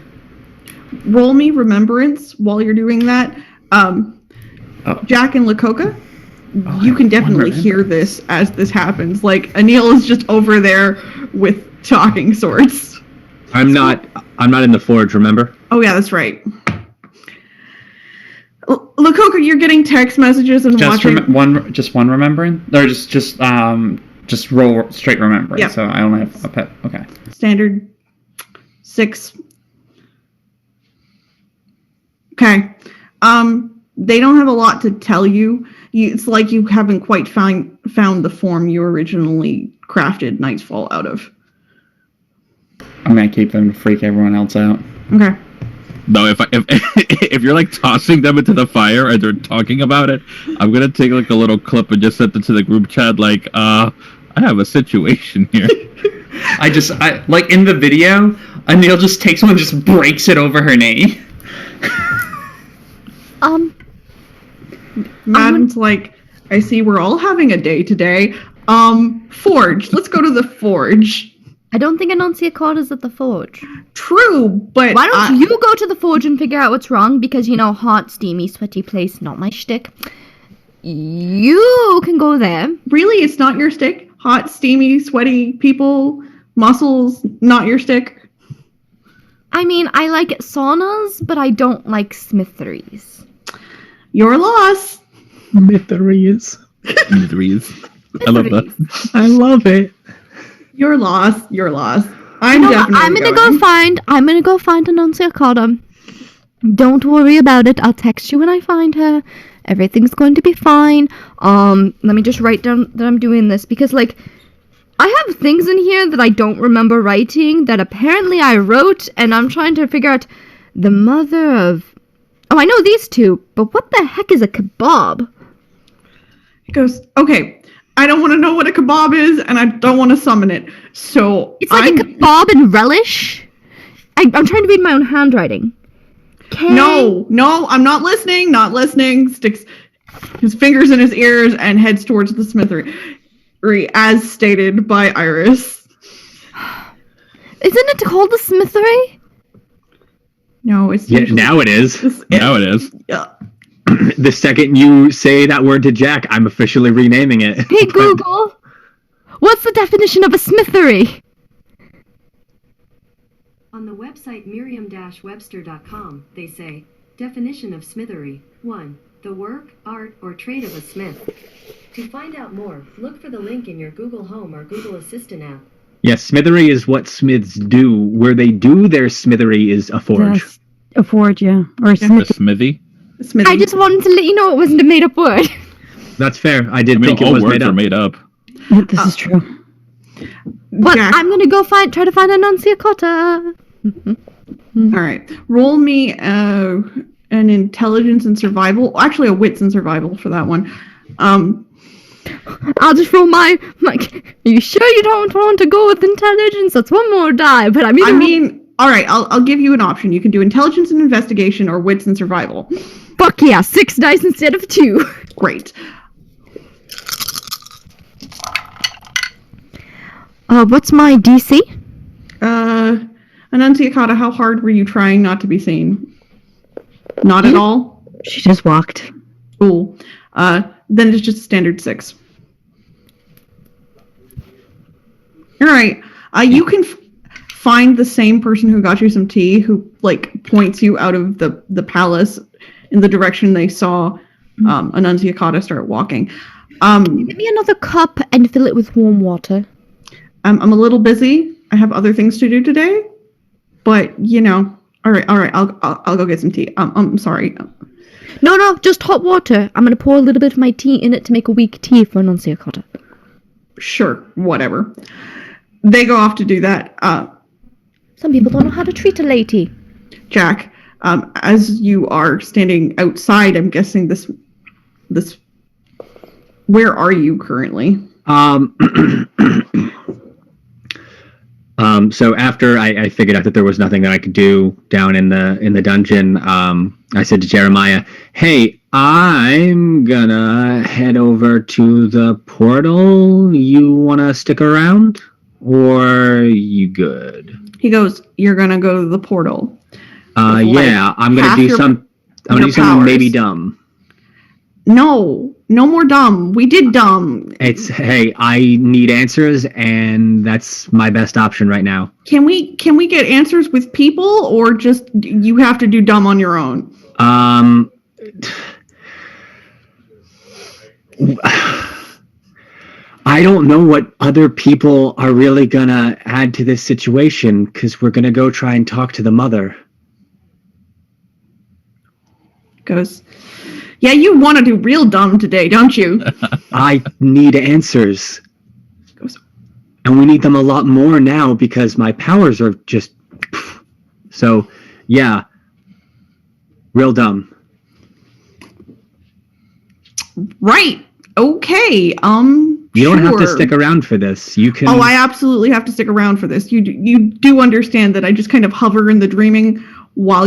Roll me remembrance while you're doing that. Jack and Lakota, you can definitely hear this as this happens. Like, Anil is just over there with talking swords. I'm not in the forge, remember? Oh yeah, that's right. Lakota, you're getting text messages and just watching. one remembering, or just roll straight remembering. Yep. So I only have a pet. Okay. Standard 6. Okay. They don't have a lot to tell you. It's like you haven't quite found the form you originally crafted Night's Fall out of. I'm gonna keep them to freak everyone else out. Okay. No, if you're like tossing them into the fire and they're talking about it, I'm gonna take like a little clip and just send it to the group chat. Like, I have a situation here. I like in the video, Anil just takes one and just breaks it over her knee. Madden's like, I see we're all having a day today. Forge. Let's go to the forge. I don't think Annunciacard is at the forge. True, but Why don't you go to the forge and figure out what's wrong? Because, you know, hot, steamy, sweaty place, not my shtick. You can go there. Really, it's not your stick? Hot, steamy, sweaty people, muscles, not your stick? I mean, I like saunas, but I don't like smitheries. Your loss. Mysteries. I love that. I love it. Your loss. Your loss. I'm gonna go find Annunciacard. Don't worry about it. I'll text you when I find her. Everything's going to be fine. Let me just write down that I'm doing this because, like, I have things in here that I don't remember writing that apparently I wrote, and I'm trying to figure out the mother of. Oh, I know these two, but what the heck is a kebab? He goes, okay, I don't want to know what a kebab is, and I don't want to summon it. So It's like a kebab and relish. I'm trying to read my own handwriting. No, I'm not listening. Not listening. Sticks his fingers in his ears and heads towards the smithery, as stated by Iris. Isn't it called the smithery? No, it's Now it is. Now it is. Yeah. The second you say that word to Jack, I'm officially renaming it. Hey Google, what's the definition of a smithery? On the website Merriam-Webster.com, they say, definition of smithery, 1. The work, art, or trade of a smith. To find out more, look for the link in your Google Home or Google Assistant app. Yes, smithery is what smiths do. Where they do their smithery is a forge. That's a forge, yeah. Or a A smith. smithy. Smithy. I just wanted to let you know it wasn't a made-up word. That's fair. I did think it all was words made are up. made up. This is true. But Jack. I'm gonna go try to find Annunciacard. All right. Roll me an intelligence and survival. Actually, a wits and survival for that one. I'll just roll my. Are you sure you don't want to go with intelligence? That's one more die, but I'm either. All right. I'll give you an option. You can do intelligence and investigation or wits and survival. Fuck yeah, 6 dice instead of 2. Great. What's my DC? Annunciacata, how hard were you trying not to be seen? Not at all? She just walked. Cool. Then it's just a standard 6. All right. You can find the same person who got you some tea, who like points you out of the palace in the direction they saw Annunciacata start walking. Give me another cup and fill it with warm water. I'm a little busy. I have other things to do today, but you know. All right. I'll go get some tea. I'm sorry. No, just hot water. I'm gonna pour a little bit of my tea in it to make a weak tea for Annunciacata. Sure, whatever. They go off to do that. Some people don't know how to treat a lady. Jack, as you are standing outside, I'm guessing this. Where are you currently? So after I figured out that there was nothing that I could do down in the dungeon, I said to Jeremiah, "Hey, I'm gonna head over to the portal. You wanna stick around, or you good?" He goes, "You're gonna go to the portal." Yeah, I'm gonna half do your- I'm gonna your do something powers. maybe dumb. No more dumb. We did dumb. Hey, I need answers, and that's my best option right now. Can we get answers with people, or just you have to do dumb on your own? I don't know what other people are really gonna add to this situation, because we're gonna go try and talk to the mother. Goes, yeah, you want to do real dumb today, don't you? I need answers. Goes, And we need them a lot more now because my powers are just... So, yeah. Real dumb. right. Okay. You don't have to sure. stick around for this. You can... Oh, I absolutely have to stick around for this. You do understand that I just kind of hover in the dreaming while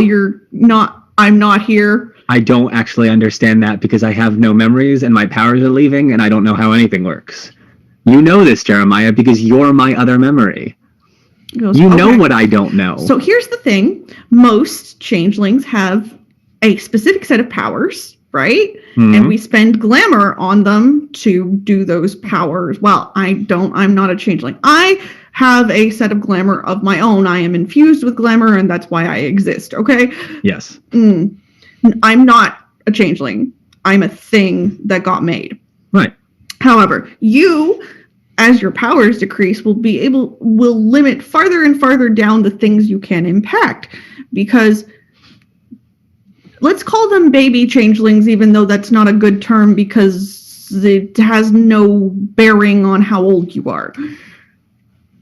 I'm not here. I don't actually understand that because I have no memories and my powers are leaving and I don't know how anything works. You know this, Jeremiah, because you're my other memory. He goes, You know "Okay." what I don't know. So here's the thing. Most changelings have a specific set of powers, right? Mhm. And we spend glamour on them to do those powers. Well, I'm not a changeling. I have a set of glamour of my own. I am infused with glamour, and that's why I exist, okay? Yes. I'm not a changeling. I'm a thing that got made. Right. However, you, as your powers decrease, will limit farther and farther down the things you can impact. Because let's call them baby changelings, even though that's not a good term because it has no bearing on how old you are.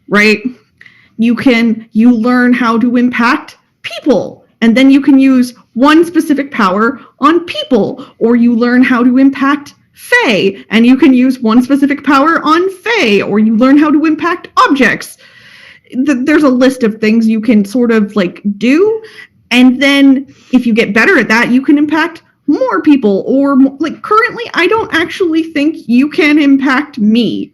Right? You learn how to impact people. And then you can use one specific power on people, or you learn how to impact Fae, and you can use one specific power on Fae, or you learn how to impact objects. There's a list of things you can sort of like do, and then if you get better at that, you can impact more people, or like currently, I don't actually think you can impact me.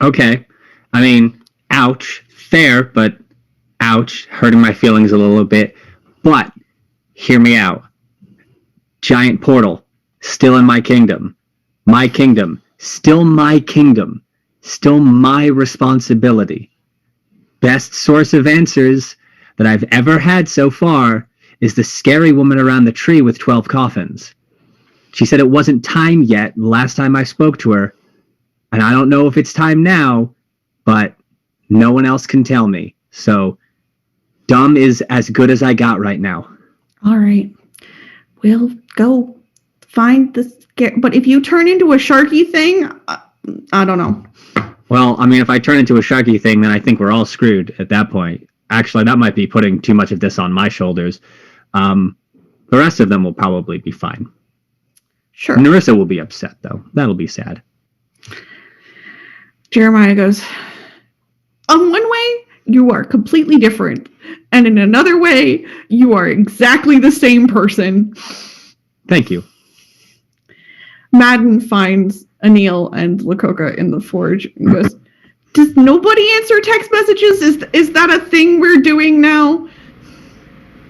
Okay. I mean, ouch. Fair, but ouch. Hurting my feelings a little bit. But hear me out. Giant portal. Still in my kingdom. My kingdom. Still my kingdom. Still my responsibility. Best source of answers that I've ever had so far is the scary woman around the tree with 12 coffins. She said it wasn't time yet the last time I spoke to her. And I don't know if it's time now, but no one else can tell me. So, dumb is as good as I got right now. All right. We'll go find the but if you turn into a sharky thing, I don't know. Well, I mean, if I turn into a sharky thing, then I think we're all screwed at that point. Actually, that might be putting too much of this on my shoulders. The rest of them will probably be fine. Sure. Narissa will be upset, though. That'll be sad. Jeremiah goes, on one way, you are completely different. And in another way, you are exactly the same person. Thank you. Madden finds Anil and Lakota in the forge and goes, does nobody answer text messages? Is that a thing we're doing now?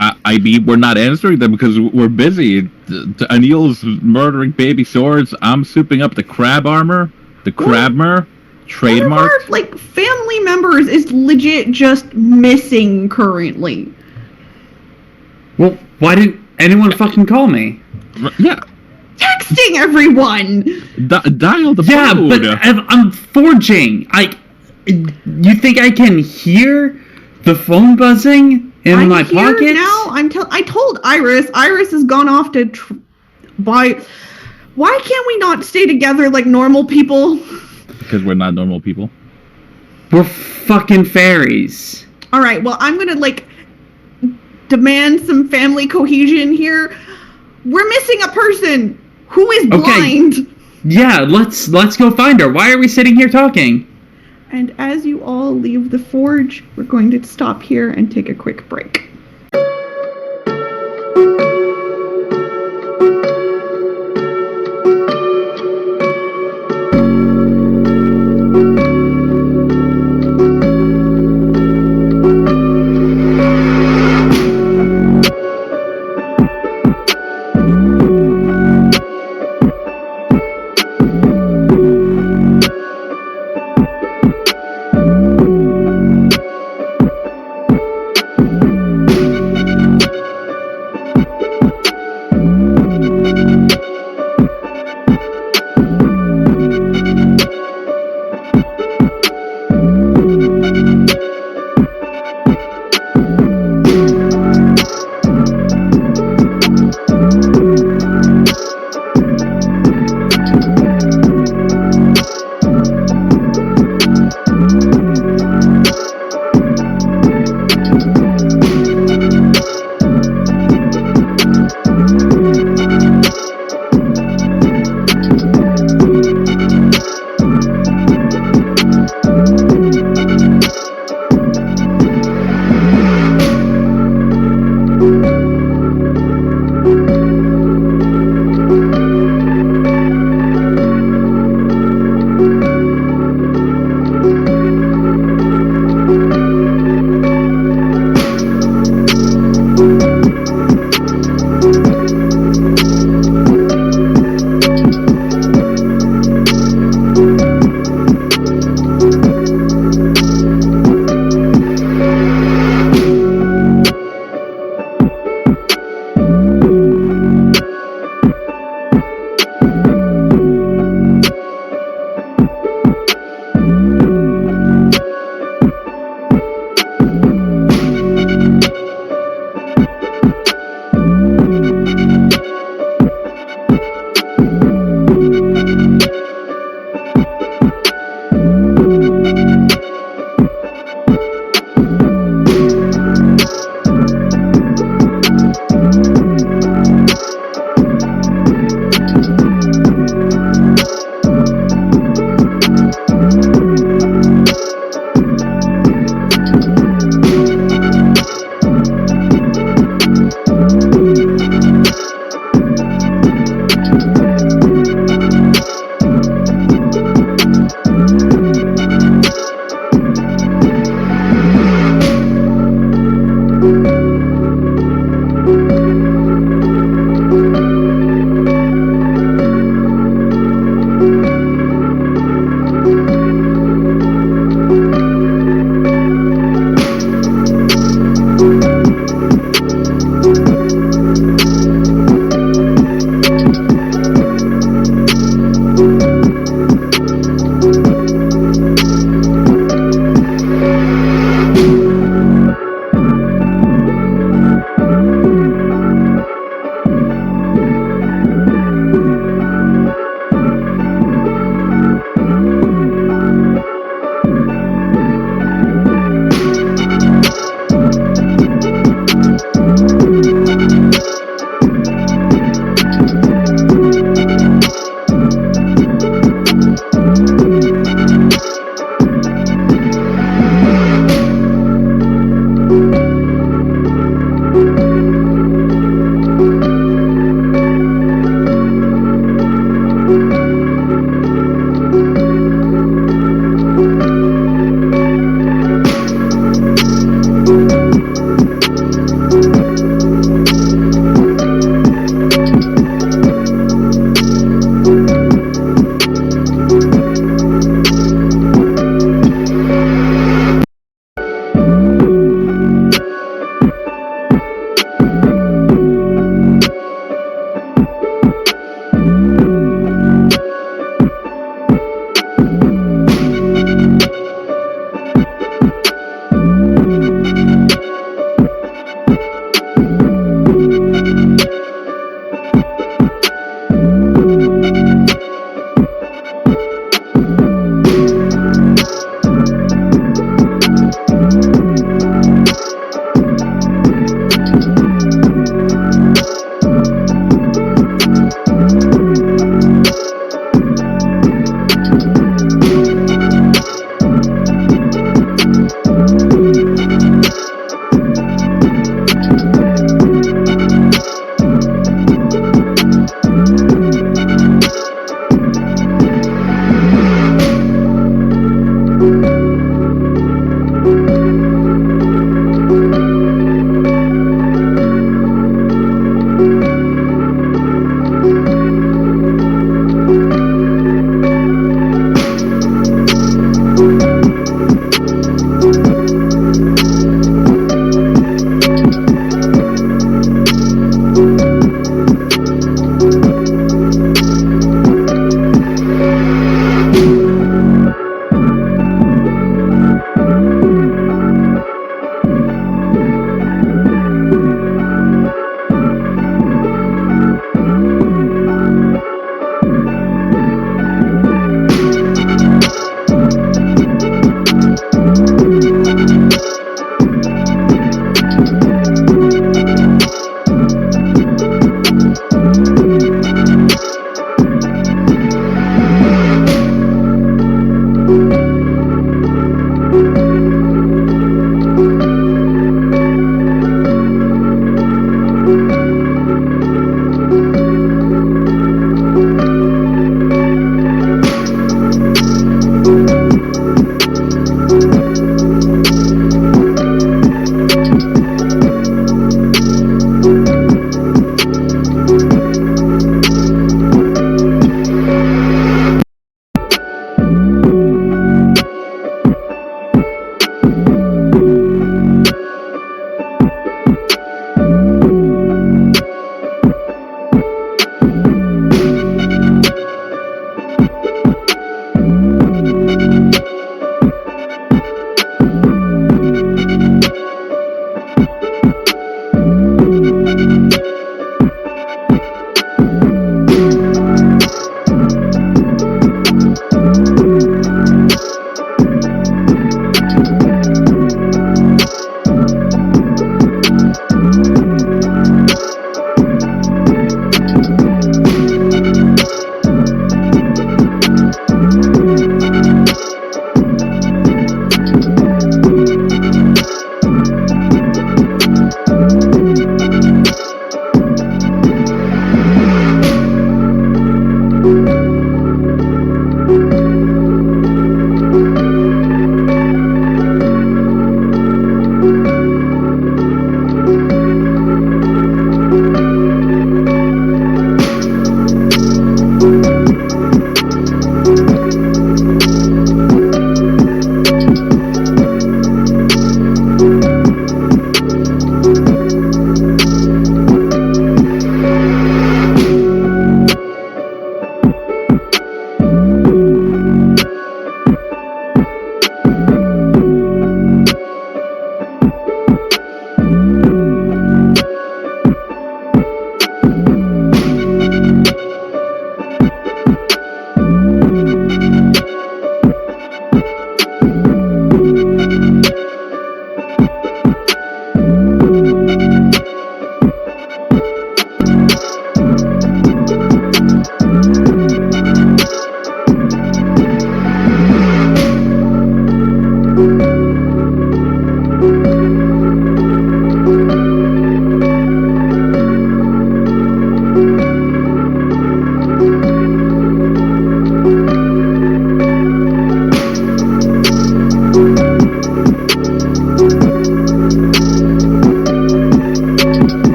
I mean, we're not answering them because we're busy. Anil's murdering baby swords. I'm souping up the crab armor, the crabmer, trademark. One of our, like, family members is legit just missing currently. Well, why didn't anyone fucking call me? Yeah, Texting everyone! dial the Yeah, phone. but I'm forging. You think I can hear the phone buzzing in my here pockets? now. I told Iris. Iris has gone off to buy. Why can't we not stay together like normal people? Because we're not normal people. We're fucking fairies. All right. Well, I'm gonna like demand some family cohesion here. We're missing a person who is blind. Yeah, let's go find her. Why are we sitting here talking? And as you all leave the forge, we're going to stop here and take a quick break.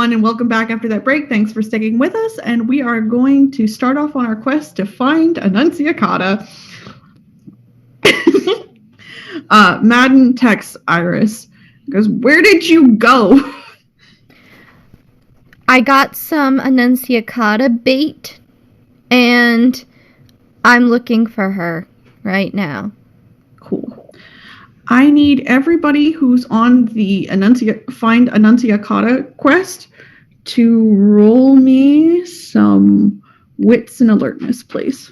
everyone, and welcome back after that break. Thanks for sticking with us, and we are going to start off on our quest to find Annunciata. Madden texts Iris, goes, "Where did you go?" I got some Annunciata bait, and I'm looking for her right now. Cool. I need everybody who's on the Find Annunciata quest to roll me some wits and alertness, please.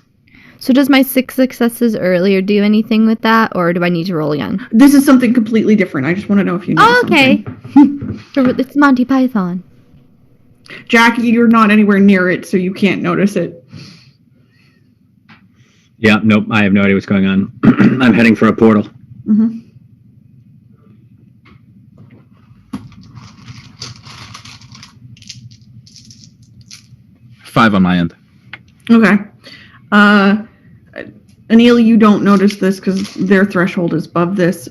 So does my 6 successes earlier do anything with that, or do I need to roll again? This is something completely different. I just want to know if you know Oh, okay. something. It's Monty Python. Jackie, you're not anywhere near it, so you can't notice it. Yeah, nope. I have no idea what's going on. I'm heading for a portal. Mm-hmm. Five on my end. Okay. Anil, you don't notice this because their threshold is above this.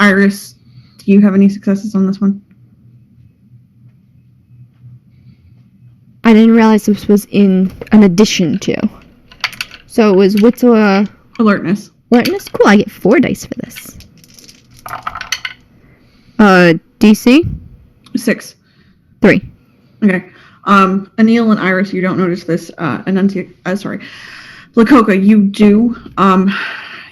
Iris, do you have any successes on this one? I didn't realize this was in an addition to. So it was wits or Alertness. alertness? Cool, I get 4 dice for this. DC? 6. 3. Okay. Anil and Iris, you don't notice this. Lacoca, you do.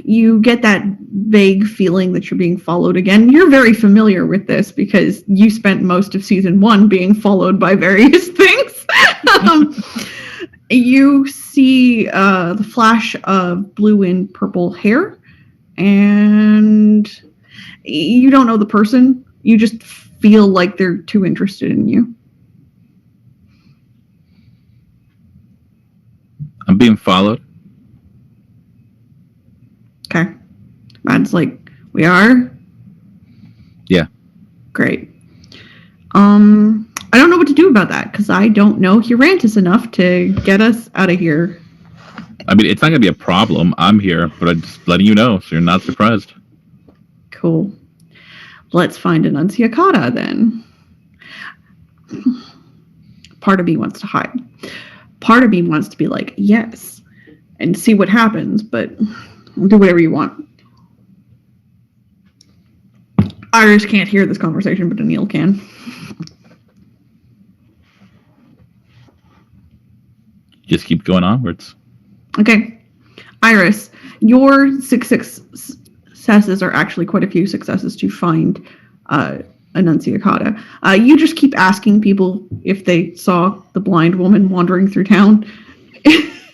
You get that vague feeling that you're being followed again. You're very familiar with this because you spent most of season 1 being followed by various things. You see the flash of blue and purple hair, and you don't know the person. You just feel like they're too interested in you. I'm being followed. Okay. Matt's like, we are? Yeah. Great. I don't know what to do about that because I don't know Hurantis enough to get us out of here. I mean, it's not going to be a problem. I'm here, but I'm just letting you know so you're not surprised. Cool. Let's find Annunciata then. Part of me wants to hide. Part of me wants to be like, yes, and see what happens, but I'll do whatever you want. Iris can't hear this conversation, but Anil can. Just keep going onwards. Okay. Iris, your 6 successes are actually quite a few successes to find Annunciata. You just keep asking people if they saw the blind woman wandering through town.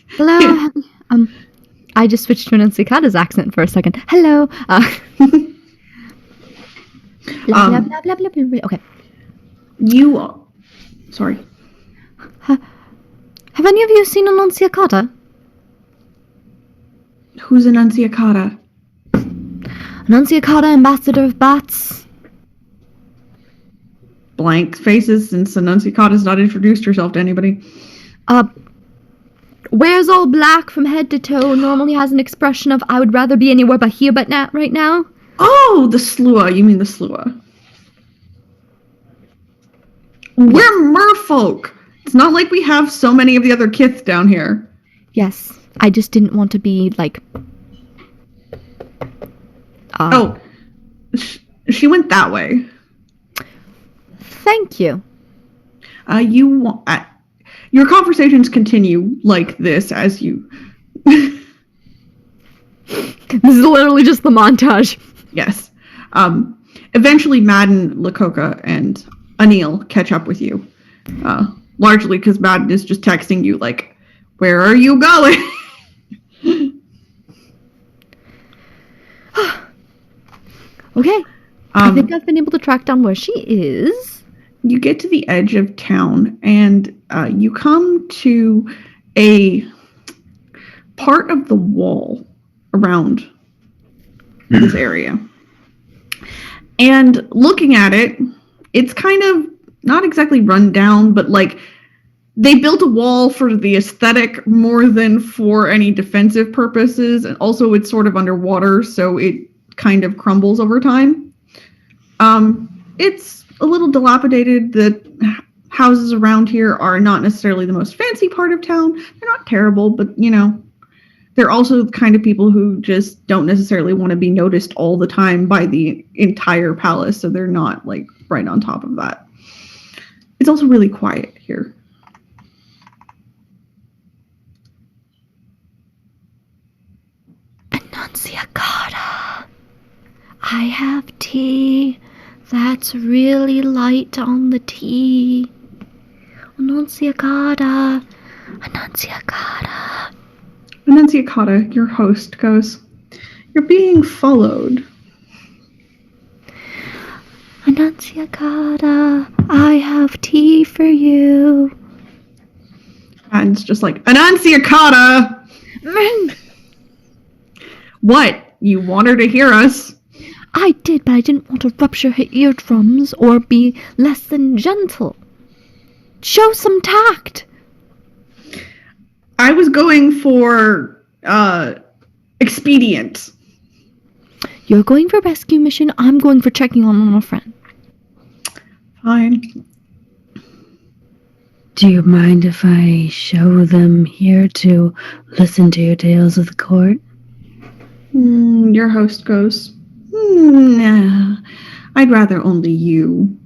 Hello. I just switched to Annunciata's accent for a second. Hello. Blah, blah, blah, blah, blah, blah, blah. Okay. Sorry. Have any of you seen Annunciata? Who's Annunciata? Annunciata, ambassador of bats. Blank faces since Annunciata's not introduced herself to anybody. Wears all black from head to toe, normally has an expression of I would rather be anywhere but here but not right now. Oh, the Slua. You mean the Slua. We're merfolk. It's not like we have so many of the other kith down here. Yes, I just didn't want to be like... She went that way. Thank you. Your conversations continue like this as you... This is literally just the montage. Yes. Eventually, Madden, Lacoca, and Anil catch up with you. Largely because Madden is just texting you, like, where are you going? Okay. I think I've been able to track down where she is. You get to the edge of town, and you come to a part of the wall around this area. And looking at it, it's kind of not exactly run down, but like they built a wall for the aesthetic more than for any defensive purposes. And also it's sort of underwater, so it kind of crumbles over time. It's a little dilapidated. The houses around here are not necessarily the most fancy part of town. They're not terrible, but they're also the kind of people who just don't necessarily want to be noticed all the time by the entire palace, so they're not like right on top of that. It's also really quiet here. Annunciata. I have tea. That's really light on the tea. Annunciata. Annunciata. Annunciata, your host, goes, "You're being followed." Annunciata, I have tea for you. And it's just like, "Annunciata! What? You want her to hear us?" I did, but I didn't want to rupture her eardrums or be less than gentle. Show some tact. I was going for expedient. You're going for rescue mission. I'm going for checking on a friend. Fine. Do you mind if I show them here to listen to your tales of the court? Your host goes, "Nah, I'd rather only you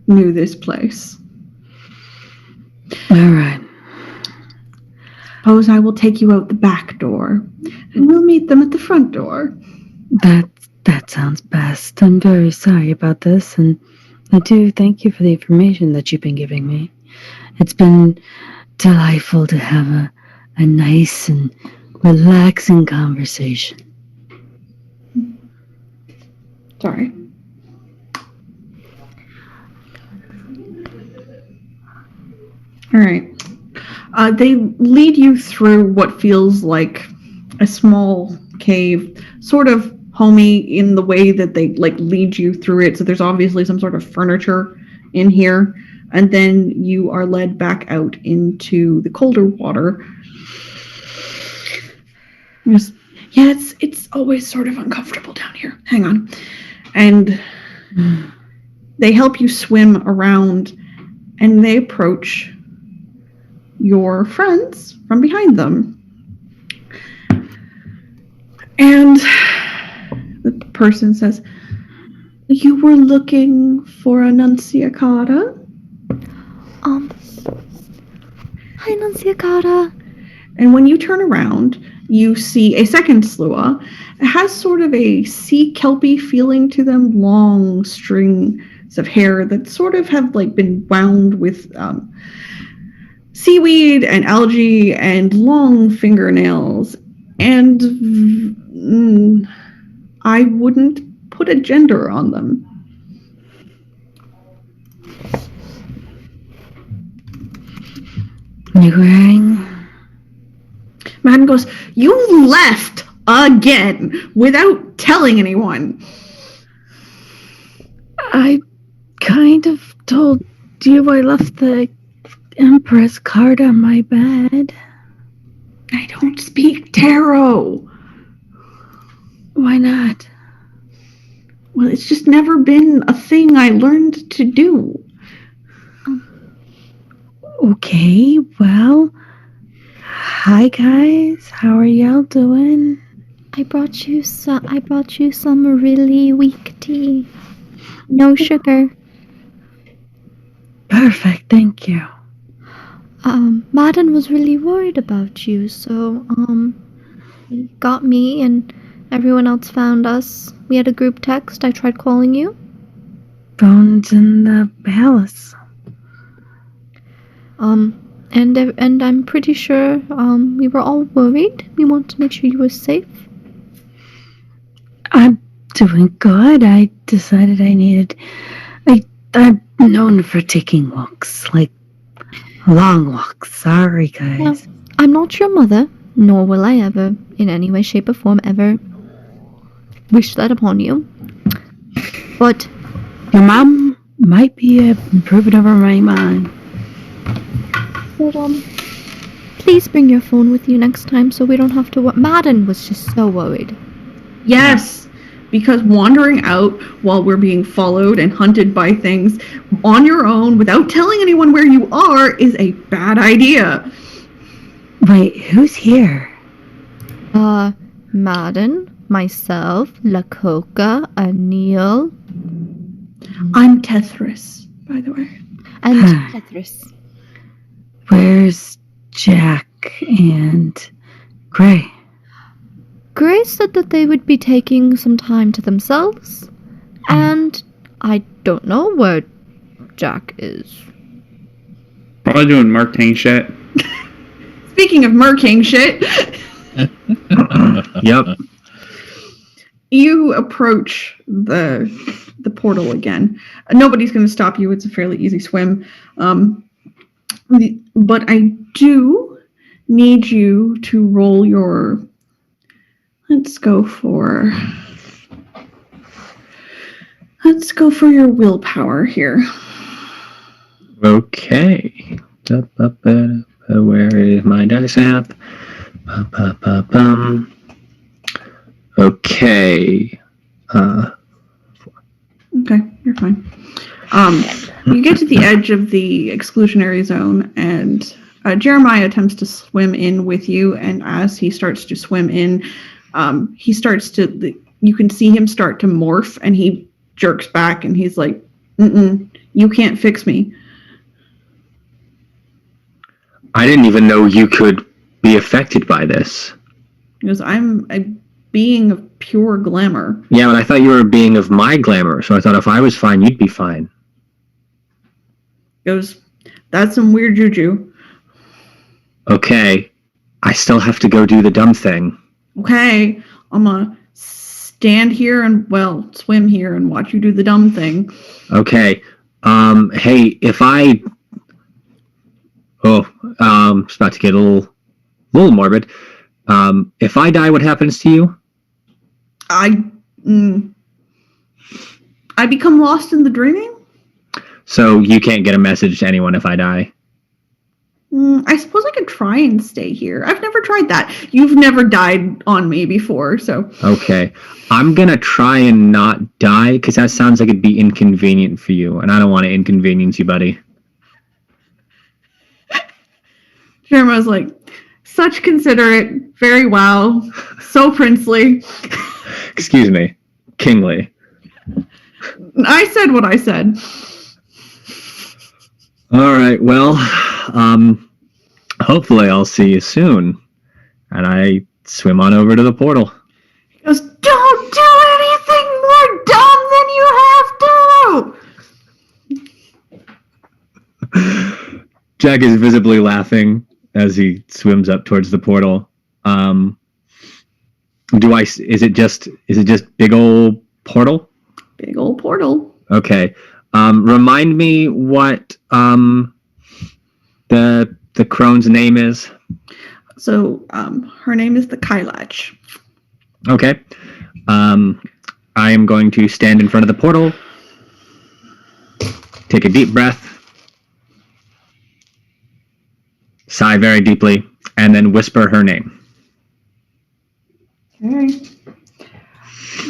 knew this place. All right. Suppose I will take you out the back door, and we'll meet them at the front door." That sounds best. I'm very sorry about this, and I do thank you for the information that you've been giving me. It's been delightful to have a nice and relaxing conversation. Sorry. All right. They lead you through what feels like a small cave, sort of homey in the way that they like lead you through it. So there's obviously some sort of furniture in here, and then you are led back out into the colder water. Yes, yeah, it's always sort of uncomfortable down here. Hang on, and they help you swim around, and they approach your friends from behind them. And the person says, "You were looking for Annunciata?" Hi, Annunciata. And when you turn around, you see a second Slua. It has sort of a sea kelpie feeling to them, long strings of hair that sort of have like been wound with seaweed and algae and long fingernails. And I wouldn't put a gender on them. You wearing? Man goes, "You left again without telling anyone." I kind of told you I left the Empress card on my bed. I don't speak tarot. Why not? Well, it's just never been a thing I learned to do. Okay, well, hi guys, how are y'all doing? I brought you some really weak tea. No sugar. Perfect, thank you. Madden was really worried about you, so he got me and everyone else found us. We had a group text. I tried calling you. Phone's in the palace. And I'm pretty sure we were all worried. We wanted to make sure you were safe. I'm doing good. I decided I needed. I'm known for taking walks, like long walks. Sorry, guys. Now, I'm not your mother, nor will I ever, in any way, shape, or form, ever wish that upon you. But Your mom might be improving over my mom. But, please bring your phone with you next time so we don't have to Madden was just so worried. Yes, because wandering out while we're being followed and hunted by things on your own without telling anyone where you are is a bad idea. Wait, who's here? Madden, myself, Lakoka, Anil, I'm Tethris, by the way. and Tethris. Where's Jack and Gray? Gray said that they would be taking some time to themselves, and I don't know where Jack is. Probably doing Merking shit. Speaking of murking shit, Yep. you approach the portal again. Nobody's going to stop you. It's a fairly easy swim. But I do need you to roll your. Let's go for your willpower here. Okay. Where is my dice app? Okay. Okay, you're fine. You get to the edge of the exclusionary zone, and Jeremiah attempts to swim in with you. And as he starts to swim in, he starts to. You can see him start to morph, and he jerks back, and he's like, "You can't fix me." I didn't even know you could be affected by this. He goes, "I'm a being of pure glamour." Yeah, but I thought you were a being of my glamour, so I thought if I was fine, you'd be fine. He goes, "That's some weird juju." Okay. I still have to go do the dumb thing. Okay, I'm gonna stand here and, swim here and watch you do the dumb thing. Okay. Hey, if I... it's about to get a little morbid. If I die, what happens to you? I become lost in the dreaming? So you can't get a message to anyone if I die? I suppose I could try and stay here. I've never tried that. You've never died on me before, so... Okay. I'm gonna try and not die, because that sounds like it'd be inconvenient for you, and I don't want to inconvenience you, buddy. Jeremiah's like, such considerate, very well, so princely. Excuse me. Kingly. I said what I said. All right, well, hopefully I'll see you soon. And I swim on over to the portal. He goes, "Don't do anything more dumb than you have to!" Jack is visibly laughing as he swims up towards the portal. Is it just big old portal? Big old portal. Okay. Remind me what the crone's name is. So, her name is the Kailach. Okay. I am going to stand in front of the portal, take a deep breath, sigh very deeply, and then whisper her name. Okay.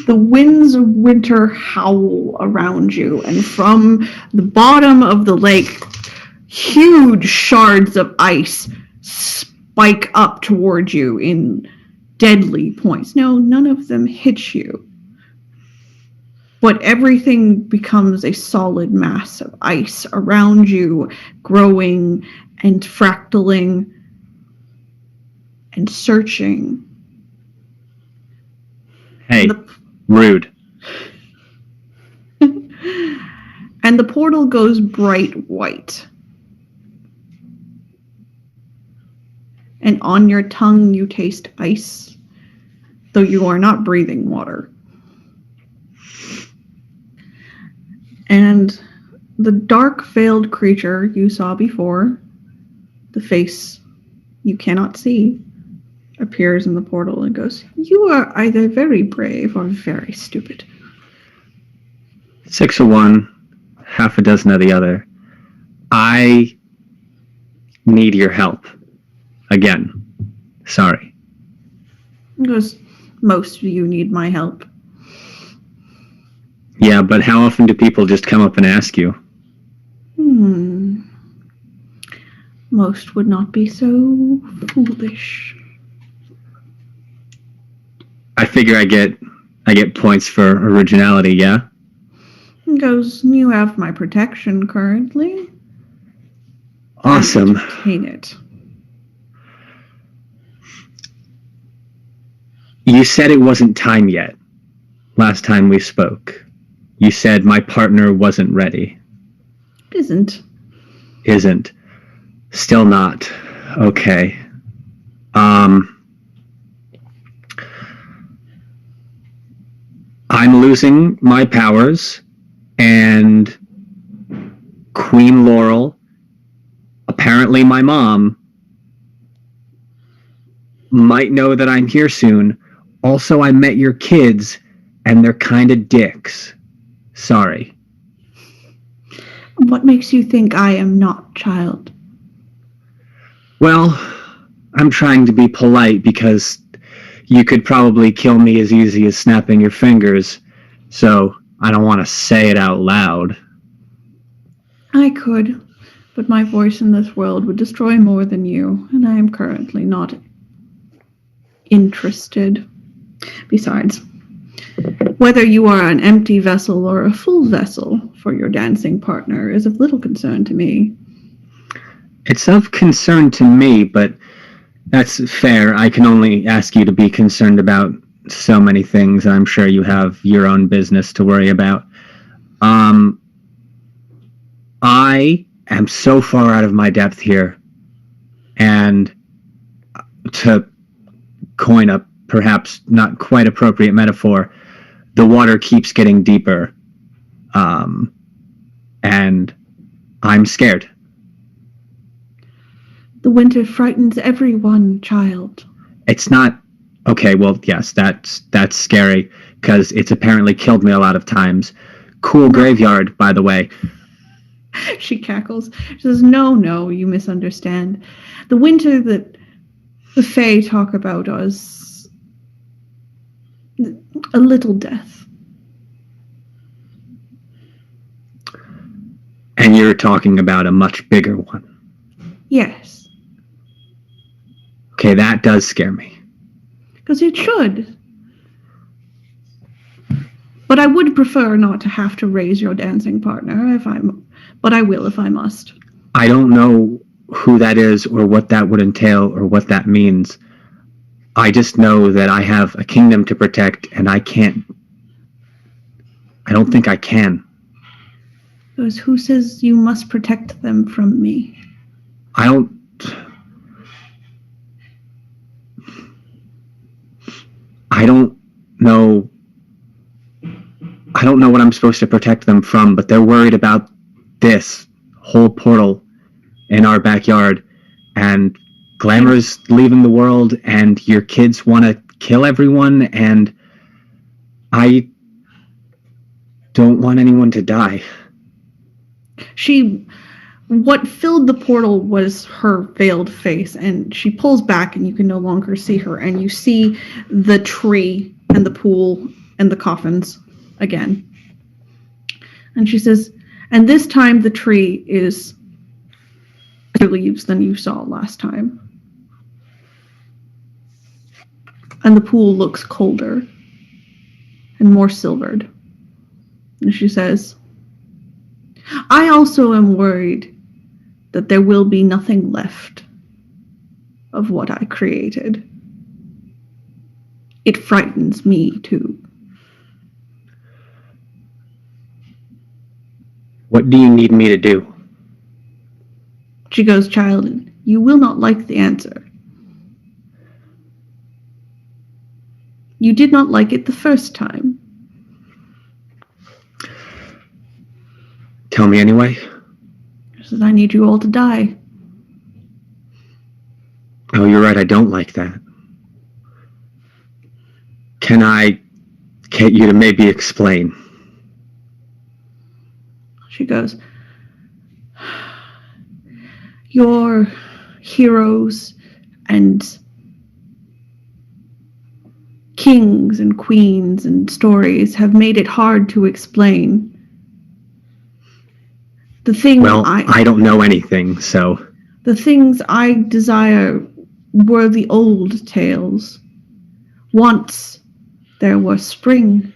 The winds of winter howl around you, and from the bottom of the lake, huge shards of ice spike up towards you in deadly points. No, none of them hit you. But everything becomes a solid mass of ice around you, growing and fractaling and searching. Hey, rude. And the portal goes bright white. And on your tongue you taste ice, though you are not breathing water. And the dark veiled creature you saw before, the face you cannot see, appears in the portal and goes, "You are either very brave or very stupid." 6 of one, half a dozen of the other. I need your help. Again. Sorry. He goes, "Most of you need my help." Yeah, but how often do people just come up and ask you? Most would not be so foolish. I figure I get points for originality, yeah? Goes, you have my protection currently. Awesome. Entertain it. You said it wasn't time yet. Last time we spoke. You said my partner wasn't ready. Isn't. Isn't. Still not. Okay. I'm losing my powers, and Queen Laurel, apparently my mom, might know that I'm here soon. Also, I met your kids, and they're kind of dicks. Sorry. What makes you think I am not, child? Well, I'm trying to be polite because you could probably kill me as easy as snapping your fingers, so I don't want to say it out loud. I could, but my voice in this world would destroy more than you, and I am currently not interested. Besides, whether you are an empty vessel or a full vessel for your dancing partner is of little concern to me. It's of concern to me, but that's fair. I can only ask you to be concerned about so many things, and I'm sure you have your own business to worry about. I am so far out of my depth here, and to coin a perhaps not quite appropriate metaphor, the water keeps getting deeper, and I'm scared. The winter frightens everyone, child. It's not okay. Well, yes, that's scary because it's apparently killed me a lot of times. Cool graveyard, by the way. She cackles. She says, No, you misunderstand. The winter that the Fae talk about is a little death. And you're talking about a much bigger one. Yes, Okay, that does scare me. because it should. But I would prefer not to have to raise your dancing partner but I will if I must. I don't know who that is or what that would entail or what that means. I just know that I have a kingdom to protect and I don't think I can. Because who says you must protect them from me? I don't know. I don't know what I'm supposed to protect them from, but they're worried about this whole portal in our backyard, and Glamour's leaving the world, and your kids want to kill everyone, and I don't want anyone to die. What filled the portal was her veiled face, and she pulls back and you can no longer see her, and you see the tree and the pool and the coffins again. And she says, and this time the tree is bigger leaves than you saw last time. And the pool looks colder and more silvered. And she says, I also am worried that there will be nothing left of what I created. It frightens me too. What do you need me to do? She goes, child, you will not like the answer. You did not like it the first time. Tell me anyway. She says, I need you all to die. Oh, you're right, I don't like that. Can I get you to maybe explain? She goes, your heroes and kings and queens and stories have made it hard to explain. The thing Well, I don't know anything, so the things I desire were the old tales. Once there was spring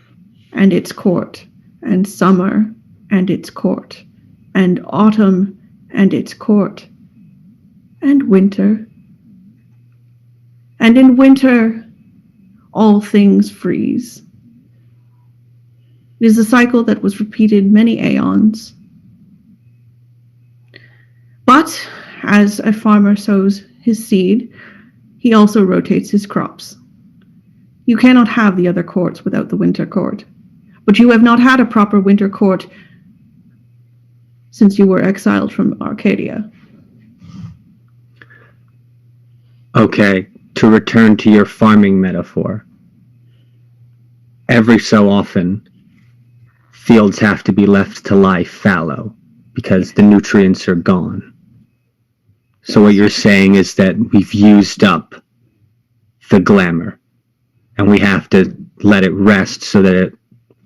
and its court, and summer and its court, and autumn and its court, and winter. And in winter, all things freeze. It is a cycle that was repeated many aeons. But as a farmer sows his seed, he also rotates his crops. You cannot have the other courts without the winter court. But you have not had a proper winter court since you were exiled from Arcadia. okay, to return to your farming metaphor. Every so often, fields have to be left to lie fallow because the nutrients are gone. So what you're saying is that we've used up the glamour and we have to let it rest so that it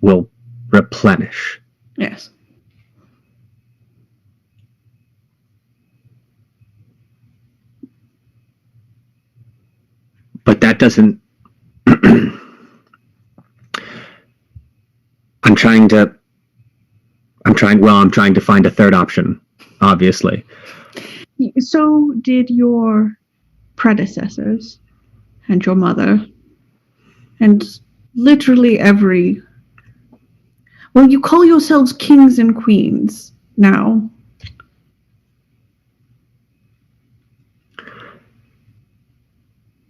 will replenish. Yes. But that doesn't... I'm trying to find a third option, obviously. So did your predecessors and your mother and literally every... Well, you call yourselves kings and queens now.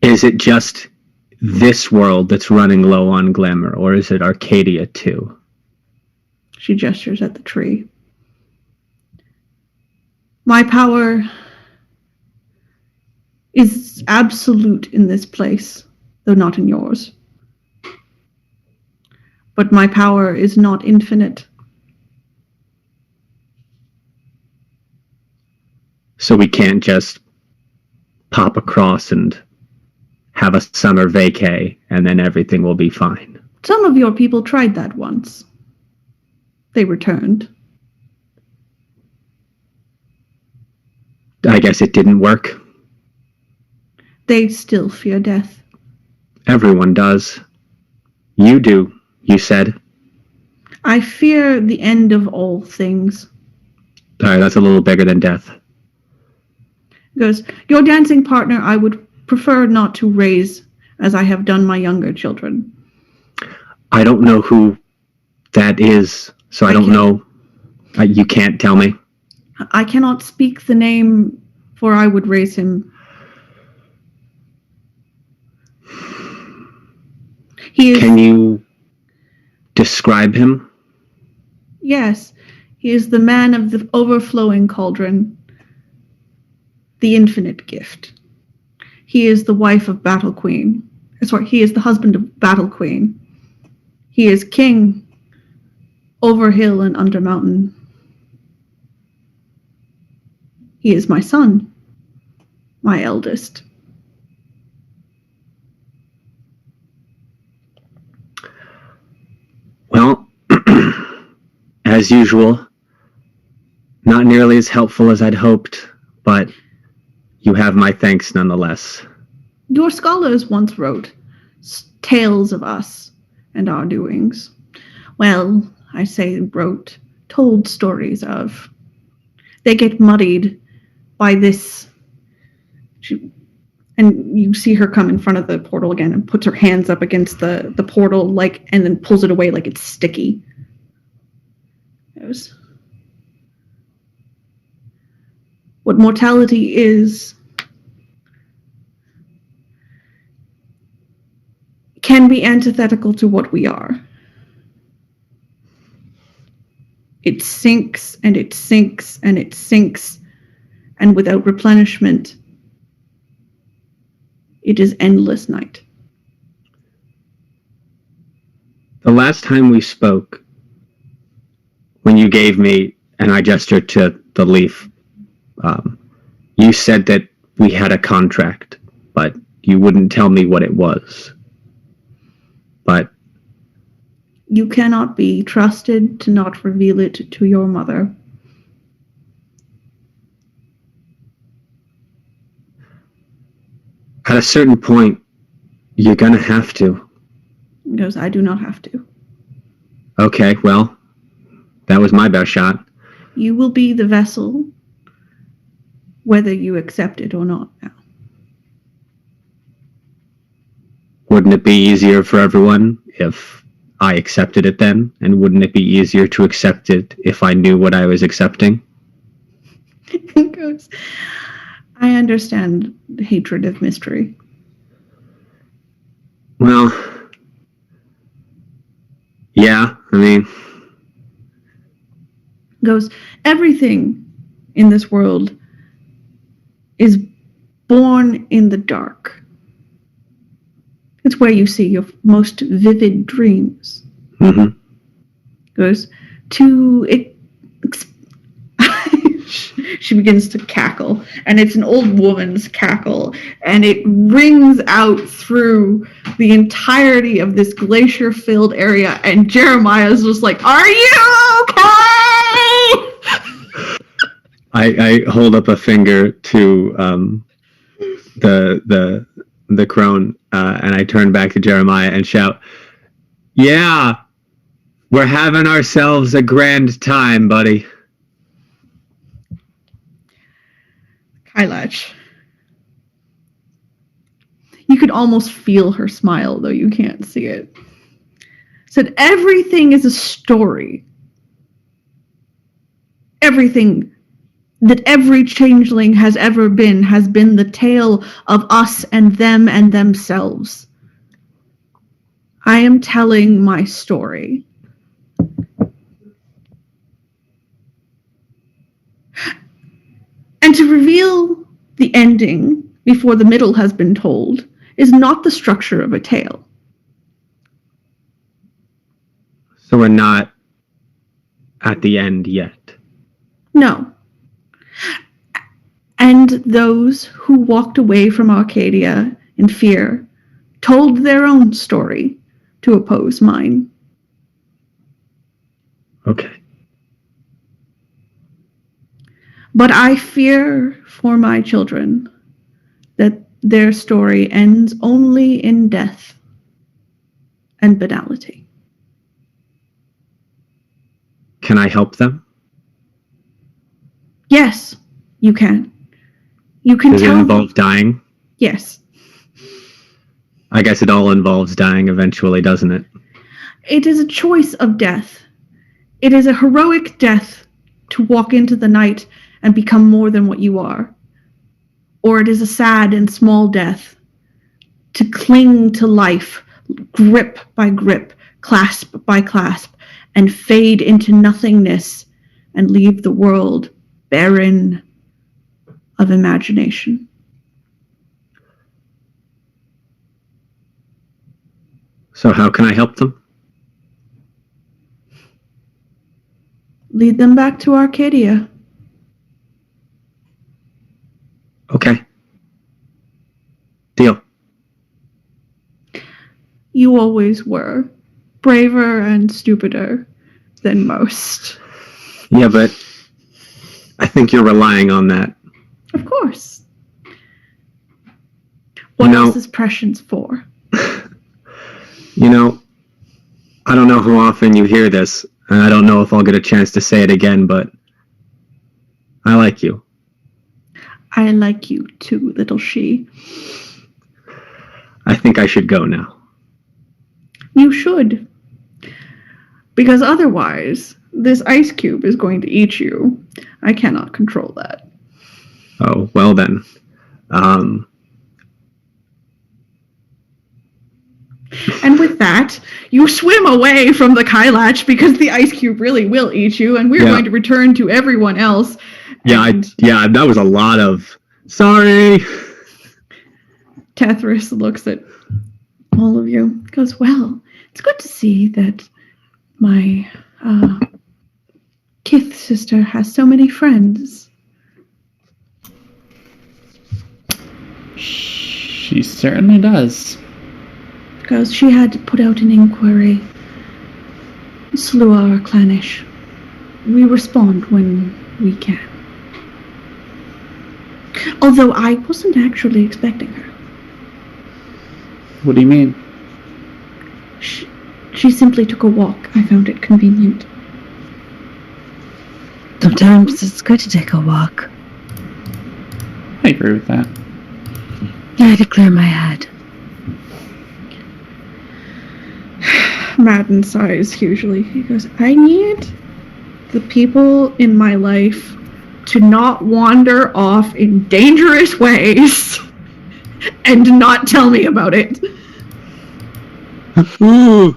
Is it just this world that's running low on glamour, or is it Arcadia too? She gestures at the tree. My power is absolute in this place, though not in yours. But my power is not infinite. So we can't just pop across and have a summer vacay and then everything will be fine. Some of your people tried that once. They returned. I guess it didn't work. They still fear death. Everyone does. You do, you said. I fear the end of all things. Alright, that's a little bigger than death. He goes, your dancing partner I would prefer not to raise as I have done my younger children. I don't know who that is, so I don't know. You can't tell me. I cannot speak the name, for I would raise him. He is... Can you describe him? Yes, he is the man of the overflowing cauldron, the infinite gift. He is the wife of Battle Queen. Sorry, he is the husband of Battle Queen. He is king over hill and under mountain. He is my son, my eldest. Well, as usual, not nearly as helpful as I'd hoped, but you have my thanks nonetheless. Your scholars once wrote tales of us and our doings. Well, I say wrote, told stories of. They get muddied by this. And you see her come in front of the portal again and puts her hands up against the portal, like, and then pulls it away like it's sticky. What mortality is can be antithetical to what we are. It sinks and it sinks and it sinks, and without replenishment, it is endless night. The last time we spoke, when you gave me, and I gestured to the leaf, you said that we had a contract, but you wouldn't tell me what it was. but You cannot be trusted to not reveal it to your mother. at a certain point, you're gonna have to. He goes, I do not have to. Okay, well, that was my best shot. You will be the vessel, whether you accept it or not now. Wouldn't it be easier for everyone if I accepted it then? And wouldn't it be easier to accept it if I knew what I was accepting? He goes, I understand the hatred of mystery. Well, yeah, I mean, He goes, everything in this world is born in the dark. It's where you see your most vivid dreams. mhm. Goes, she begins to cackle, and it's an old woman's cackle, and it rings out through the entirety of this glacier-filled area, and Jeremiah's just like, are you okay? I hold up a finger to the crone, and I turn back to Jeremiah and shout, "Yeah, we're having ourselves a grand time, buddy." Kylach. You could almost feel her smile, though you can't see it. Said everything is a story. Everything that every changeling has ever been has been the tale of us and them and themselves. I am telling my story. And to reveal the ending before the middle has been told is not the structure of a tale. So we're not at the end yet. No. And those who walked away from Arcadia in fear told their own story to oppose mine. Okay. But I fear for my children that their story ends only in death and banality. Can I help them? Yes, you can. You can Does it tell involve dying? Yes. I guess it all involves dying eventually, doesn't it? It is a choice of death. It is a heroic death to walk into the night and become more than what you are. Or it is a sad and small death to cling to life, grip by grip, clasp by clasp, and fade into nothingness and leave the world barren of imagination. So how can I help them? Lead them back to Arcadia. Okay. Deal. You always were braver and stupider than most. Yeah, but I think you're relying on that. Of course. What else is prescience for? You know, I don't know how often you hear this, and I don't know if I'll get a chance to say it again, but I like you. I like you too, little she. I think I should go now. You should. Because otherwise, this ice cube is going to eat you. I cannot control that. Oh, well then. And with that, you swim away from the Kylach because the ice cube really will eat you, and we're going to return to everyone else. Yeah, that was a lot of sorry. Tethris looks at all of you, goes, well, it's good to see that my Kith sister has so many friends. She certainly does. goes, she had to put out an inquiry. Slua or Clanish. We respond when we can. Although I wasn't actually expecting her. What do you mean? She simply took a walk. I found it convenient. Sometimes it's good to take a walk. I agree with that. I had to clear my head. Madden sighs hugely. He goes, I need the people in my life to not wander off in dangerous ways and not tell me about it. Ooh.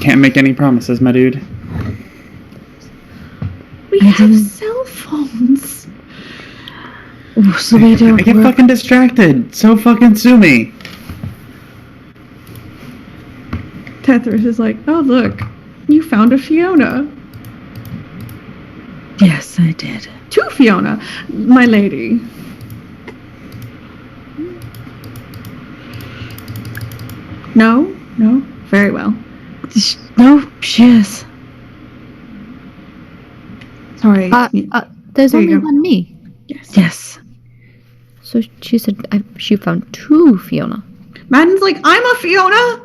Can't make any promises, my dude. We I have didn't- cell phones. Oh, so we don't I get work. fucking distracted. So fucking sue me. Tethris is like, oh look, you found a Fiona. Yes, I did. 2 Fiona, my lady. No? Very well. No, she is. Sorry. There's There you only go. one me. Yes. Yes. So she said she found 2 Fiona. Madden's like, I'm a Fiona.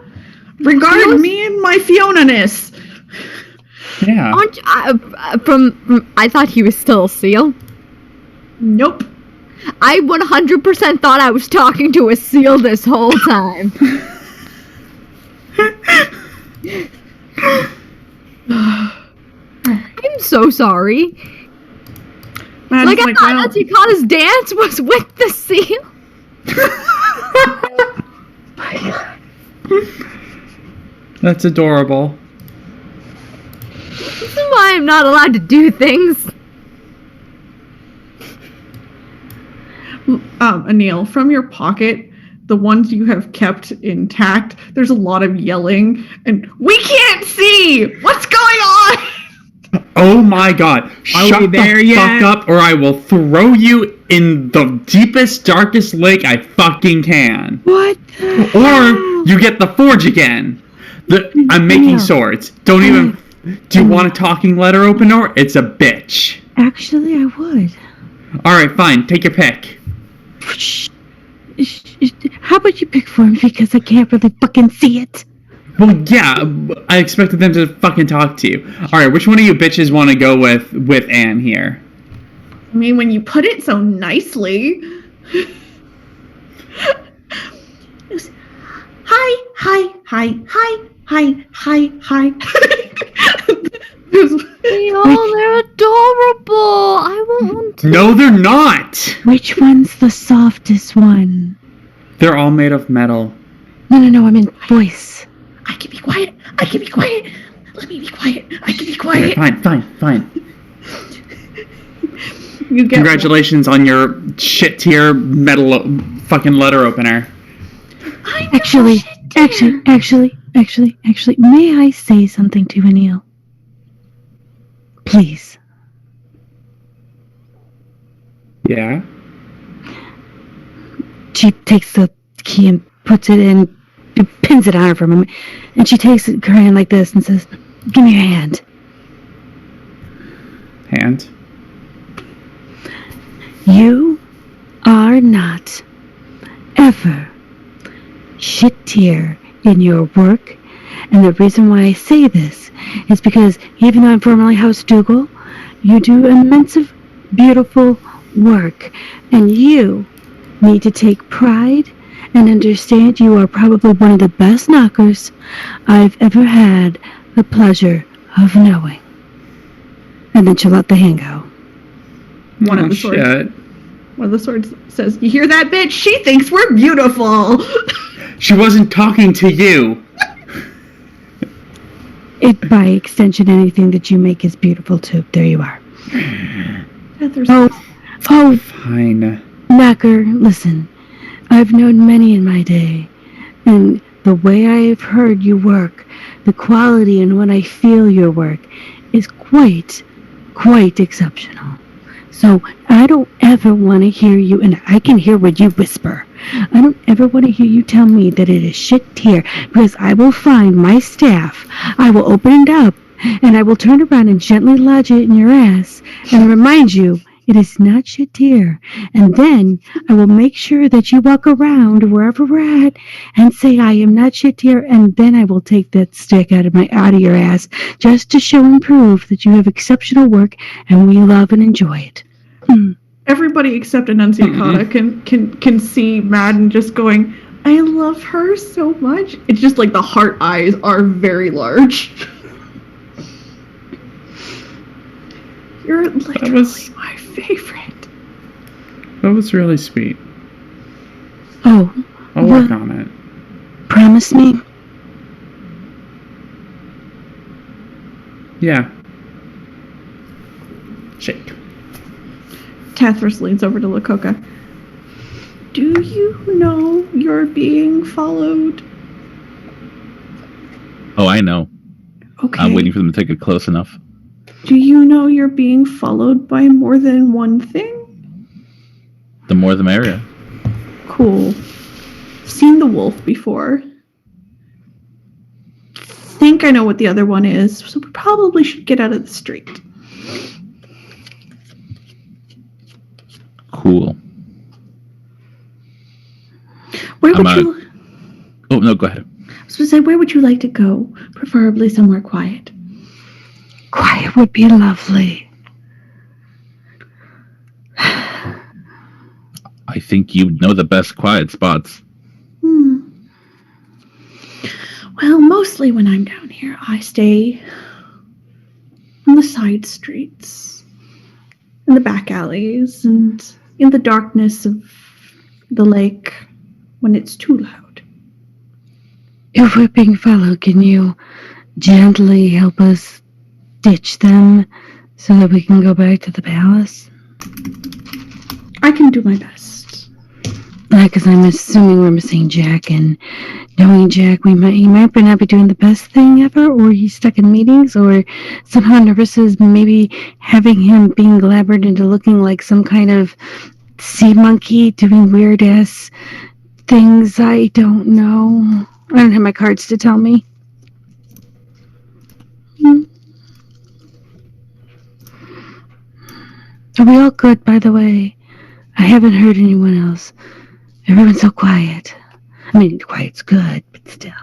Regard Fiona? me and my Fiona-ness. Yeah. Aren't from I thought he was still a seal. Nope. I 100% thought I was talking to a seal this whole time. I'm so sorry. Madden's Like, I like, thought well, Natsukana's dance was with the seal. That's adorable. This is why I'm not allowed to do things. Anil, from your pocket, the ones you have kept intact, there's a lot of yelling, and we can't see! What's going on? Oh my god. Shut we there the yet? fuck up or I will throw you in the deepest, darkest lake I fucking can. What? Or you get the forge again. I'm making Yeah. swords. Don't even... Do you want a talking letter opener? It's a bitch. Actually, I would. Alright, fine. Take your pick. How about you pick for me because I can't really fucking see it? Well, yeah, I expected them to fucking talk to you. Alright, which one of you bitches want to go with Anne here? I mean, when you put it so nicely. Hi. Oh, they're adorable. I want one too. No, they're not! Which one's the softest one? They're all made of metal. No, I mean voice. I can be quiet. Let me be quiet. I can be Okay, quiet. fine. You get Congratulations on your shit tier metal fucking letter opener. Actually, may I say something to Anil? Please. Yeah? She takes the key and puts it in, pins it on her for a moment, and she takes her hand like this and says, "Give me your hand." Hand? You are not ever shit tier in your work, and the reason why I say this is because even though I'm formerly House Dougal, you do immense, beautiful work, and you need to take pride and understand you are probably one of the best knockers I've ever had the pleasure of knowing. And then she'll let the hand go. One of Oh, the swords. shit. One of the swords says, "You hear that, bitch? She thinks we're beautiful." She wasn't talking to you. It, by extension, anything that you make is beautiful too. There you are. Oh, Fine. Knocker, listen. I've known many in my day, and the way I've heard you work, the quality and when I feel your work is quite exceptional. So I don't ever want to hear you, and I can hear when you whisper. I don't ever want to hear you tell me that it is shit here, because I will find my staff. I will open it up, and I will turn around and gently lodge it in your ass and remind you it is not shit here. And then I will make sure that you walk around wherever we're at and say I am not shit here, and then I will take that stick out of your ass just to show and prove that you have exceptional work and we love and enjoy it. Everybody except Annunciata can see Madden just going, I love her so much. It's just like the heart eyes are very large. You're literally my favorite. That was really sweet. Oh, I'll work on it. promise me? Yeah. Shake. Tethris leans over to Lakoka. Do you know you're being followed? Oh, I know. Okay. I'm waiting for them to take it close enough. Do you know you're being followed by more than one thing? The more the merrier. Cool. Seen the wolf before. Think I know what the other one is, so we probably should get out of the street. Cool. Where would I'm you... Oh, no, go ahead. I was going to say, where would you like to go? Preferably somewhere quiet. Quiet would be lovely. I think you know the best quiet spots. Well, mostly when I'm down here, I stay on the side streets, in the back alleys, and in the darkness of the lake when it's too loud. If we're being followed, can you gently help us ditch them so that we can go back to the palace? I can do my best. Because I'm assuming we're missing Jack, and knowing Jack, he might not be doing the best thing ever, or he's stuck in meetings, or somehow Nervous is maybe having him being glabbered into looking like some kind of sea monkey doing weird ass things. I don't know. I don't have my cards to tell me. Are we all good, by the way? I haven't heard anyone else. Everyone's so quiet. I mean, quiet's good, but still.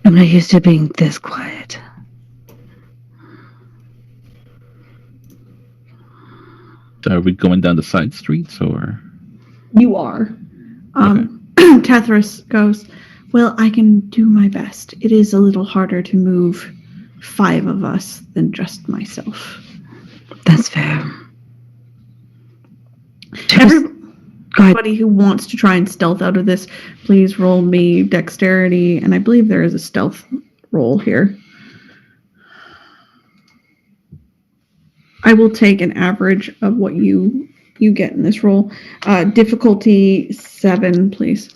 I'm not used to being this quiet. Are we going down the side streets, or? You are. Tethris goes, well, I can do my best. It is a little harder to move 5 of us than just myself. That's fair. Everybody who wants to try and stealth out of this, please roll me dexterity, and I believe there is a stealth roll here. I will take an average of what you get in this roll. Difficulty 7, please.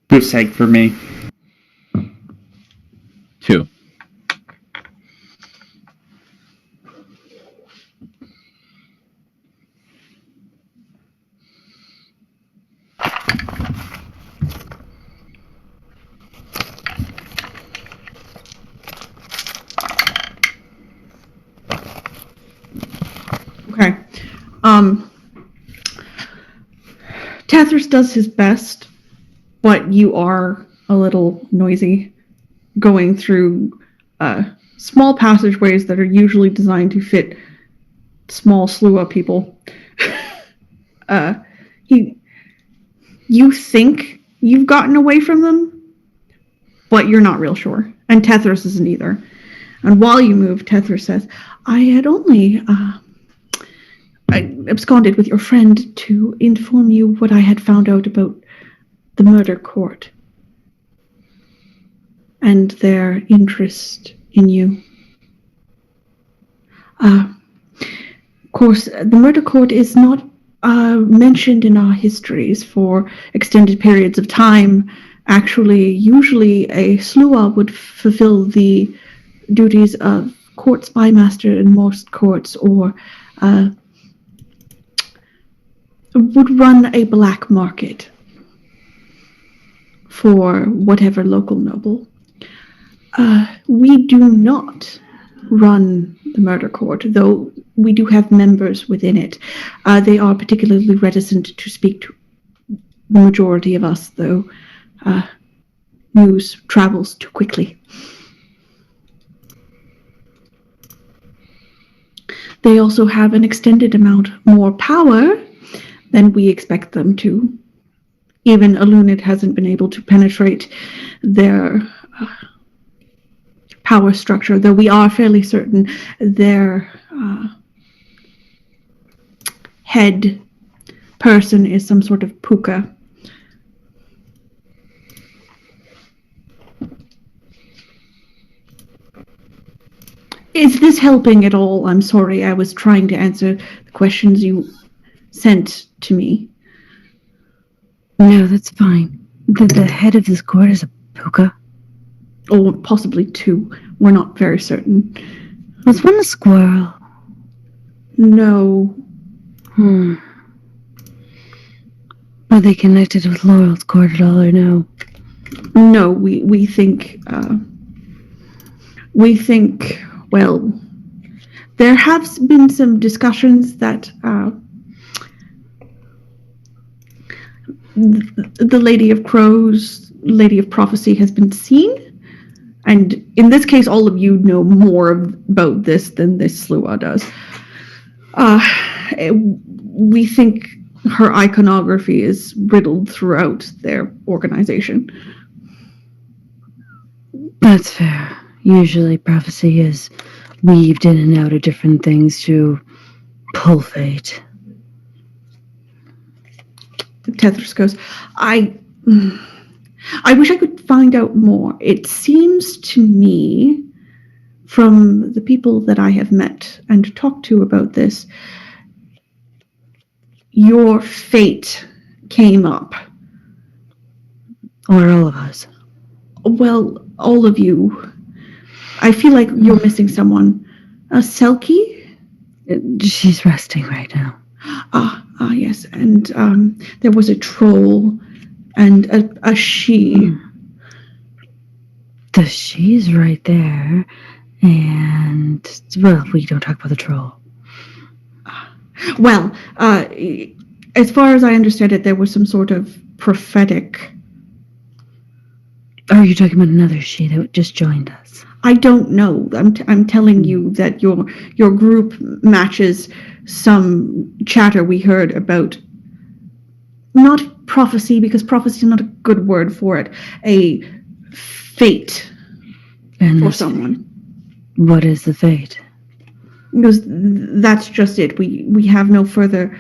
Goose egg for me. 2. Okay. Tethris does his best, but you are a little noisy going through small passageways that are usually designed to fit small Slua people. You think you've gotten away from them, but you're not real sure. And Tethris isn't either. And while you move, Tethris says, I had only I absconded with your friend to inform you what I had found out about the murder court and their interest in you. Of course, the murder court is not mentioned in our histories for extended periods of time. Actually, usually a Slua would fulfill the duties of court spymaster in most courts, or would run a black market for whatever local noble. We do not run the murder court, though we do have members within it. They are particularly reticent to speak to the majority of us, though news travels too quickly. They also have an extended amount more power than we expect them to. Even Alunid hasn't been able to penetrate their power structure, though we are fairly certain their head person is some sort of puka. Is this helping at all? I'm sorry, I was trying to answer the questions you sent to me. No, that's fine. The head of this court is a puka. Or possibly two. We're not very certain. Was one a squirrel? No. Are they connected with Laurel's court at all, or no? No, we think, well, there have been some discussions that the Lady of Crows, Lady of Prophecy, has been seen. And in this case, all of you know more about this than this Slua does. We think her iconography is riddled throughout their organization. That's fair. Usually prophecy is weaved in and out of different things to pull fate. Tethys goes, I wish I could find out more. It seems to me, from the people that I have met and talked to about this, your fate came up. Or all of us. Well, all of you. I feel like you're missing someone. Selkie? She's resting right now. Yes. And there was a troll and a she. The she's right there. And, well, we don't talk about the troll. Well, as far as I understand it, there was some sort of prophetic... Are you talking about another she that just joined us? I don't know. I'm telling you that your group matches some chatter we heard about, not prophecy, because prophecy is not a good word for it, a fate for someone. What is the fate? Because that's just it. We have no further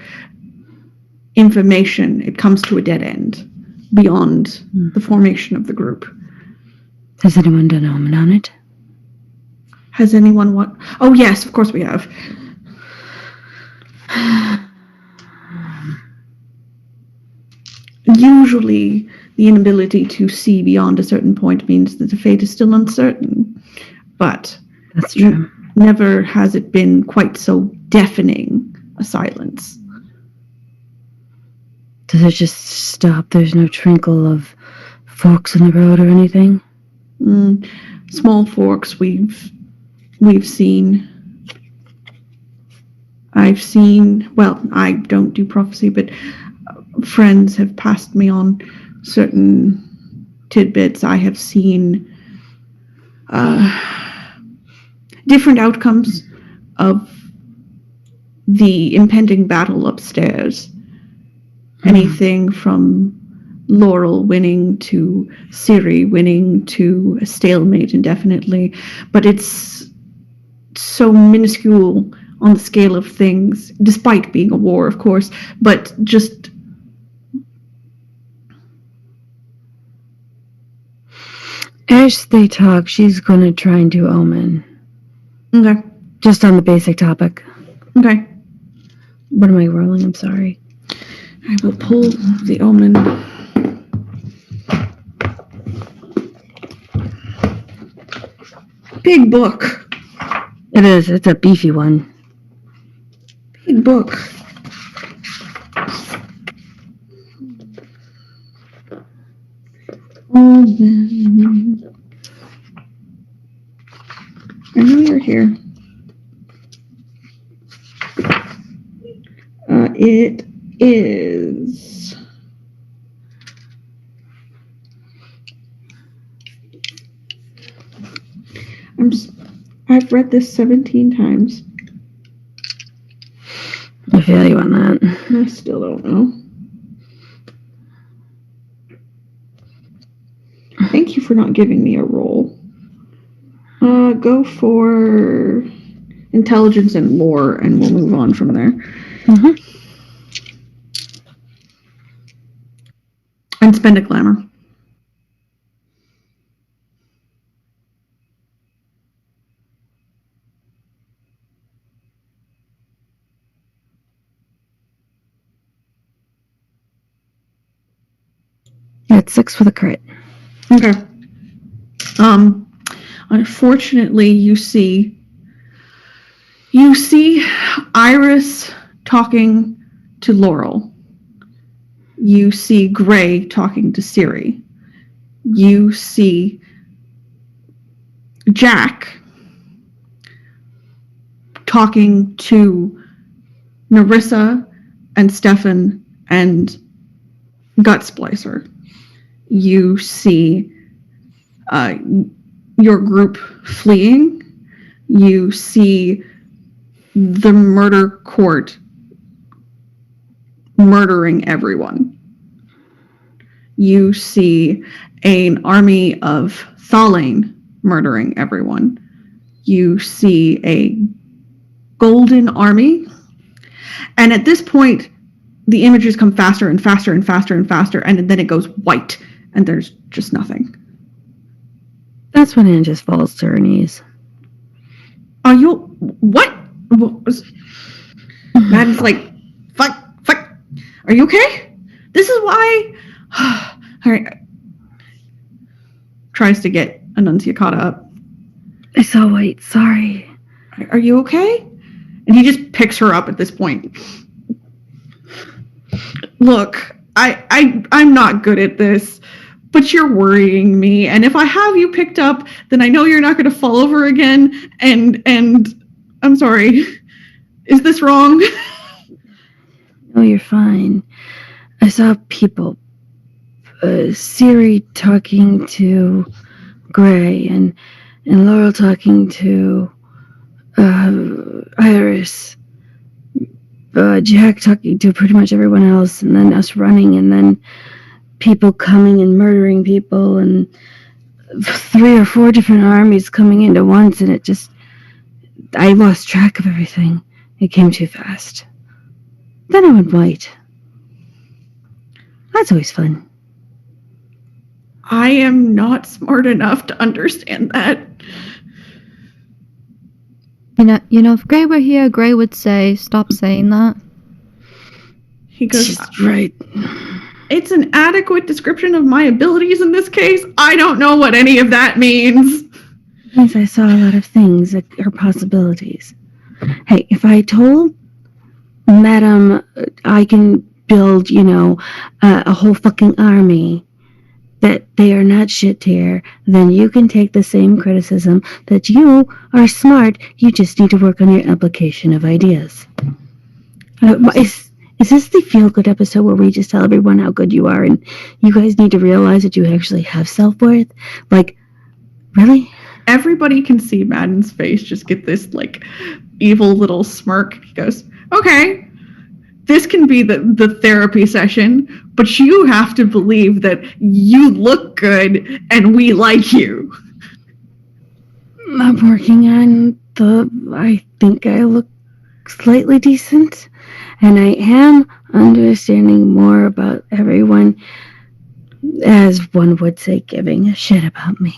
information. It comes to a dead end beyond the formation of the group. Has anyone done omen on it? Has anyone what? Oh, yes, of course we have. Usually, the inability to see beyond a certain point means that the fate is still uncertain. But that's true. Never has it been quite so deafening a silence. Does it just stop? There's no trinkle of forks in the road or anything? Small forks we've seen. I've seen, well, I don't do prophecy, but friends have passed me on certain tidbits. I have seen different outcomes of the impending battle upstairs. Anything from Laurel winning to Ciri winning to a stalemate indefinitely. But it's so minuscule on the scale of things, despite being a war, of course, but just... As they talk, she's going to try and do omen. Okay. Just on the basic topic. Okay. What am I rolling? I'm sorry. I will pull the omen. Big book. It is. It's a beefy one. Big book. I know you're here. It is. I've read this 17 times. I feel you on that. I still don't know. Thank you for not giving me a roll. Go for intelligence and lore, and we'll move on from there. Mm-hmm. And spend a glamour. That's 6 with a crit. Okay. Unfortunately, you see Iris talking to Laurel. You see Gray talking to Siri. You see Jack talking to Narissa and Stefan and Gut Splicer. You see your group fleeing. You see the murder court murdering everyone. You see an army of Thalane murdering everyone. You see a golden army. And at this point, the images come faster and faster and faster and faster, and then it goes white, and there's just nothing. That's when Anne just falls to her knees. Are you... What? Madden's like, fuck. Are you okay? This is why... All right. Tries to get Annunciata up. I saw white. Sorry. Are you okay? And he just picks her up at this point. Look, I'm not good at this, but you're worrying me. And if I have you picked up, then I know you're not going to fall over again. And I'm sorry. Is this wrong? No, you're fine. I saw people. Siri talking to Gray and Laurel talking to Iris. Jack talking to pretty much everyone else, and then us running, and then people coming and murdering people, and 3 or 4 different armies coming into once, and I lost track of everything. It came too fast. Then I went white. That's always fun. I am not smart enough to understand that. You know, if Gray were here, Gray would say, "Stop saying that." He goes, She's right. it's an adequate description of my abilities in this case. I don't know what any of that means. It means I saw a lot of things that are possibilities. Hey, if I told Madam I can build, a whole fucking army, that they are not shit tier, then you can take the same criticism that you are smart, you just need to work on your application of ideas. Is this the feel-good episode where we just tell everyone how good you are and you guys need to realize that you actually have self-worth? Like, really? Everybody can see Madden's face just get this, evil little smirk. He goes, okay, this can be the therapy session, but you have to believe that you look good and we like you. I'm working on I think I look slightly decent, and I am understanding more about everyone, as one would say, giving a shit about me.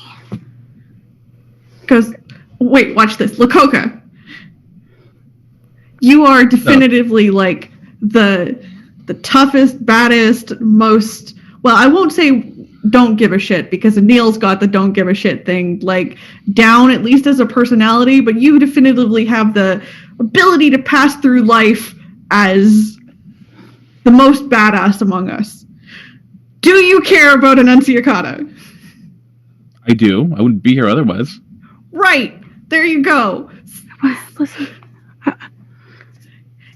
Goes, wait, watch this. Lakota, you are definitively the toughest, baddest, most, well, I won't say don't give a shit, because Neil's got the don't give a shit thing like down, at least as a personality, but you definitively have the ability to pass through life as the most badass among us. Do you care about Annunciata? I do. I wouldn't be here otherwise. Right. There you go. Listen,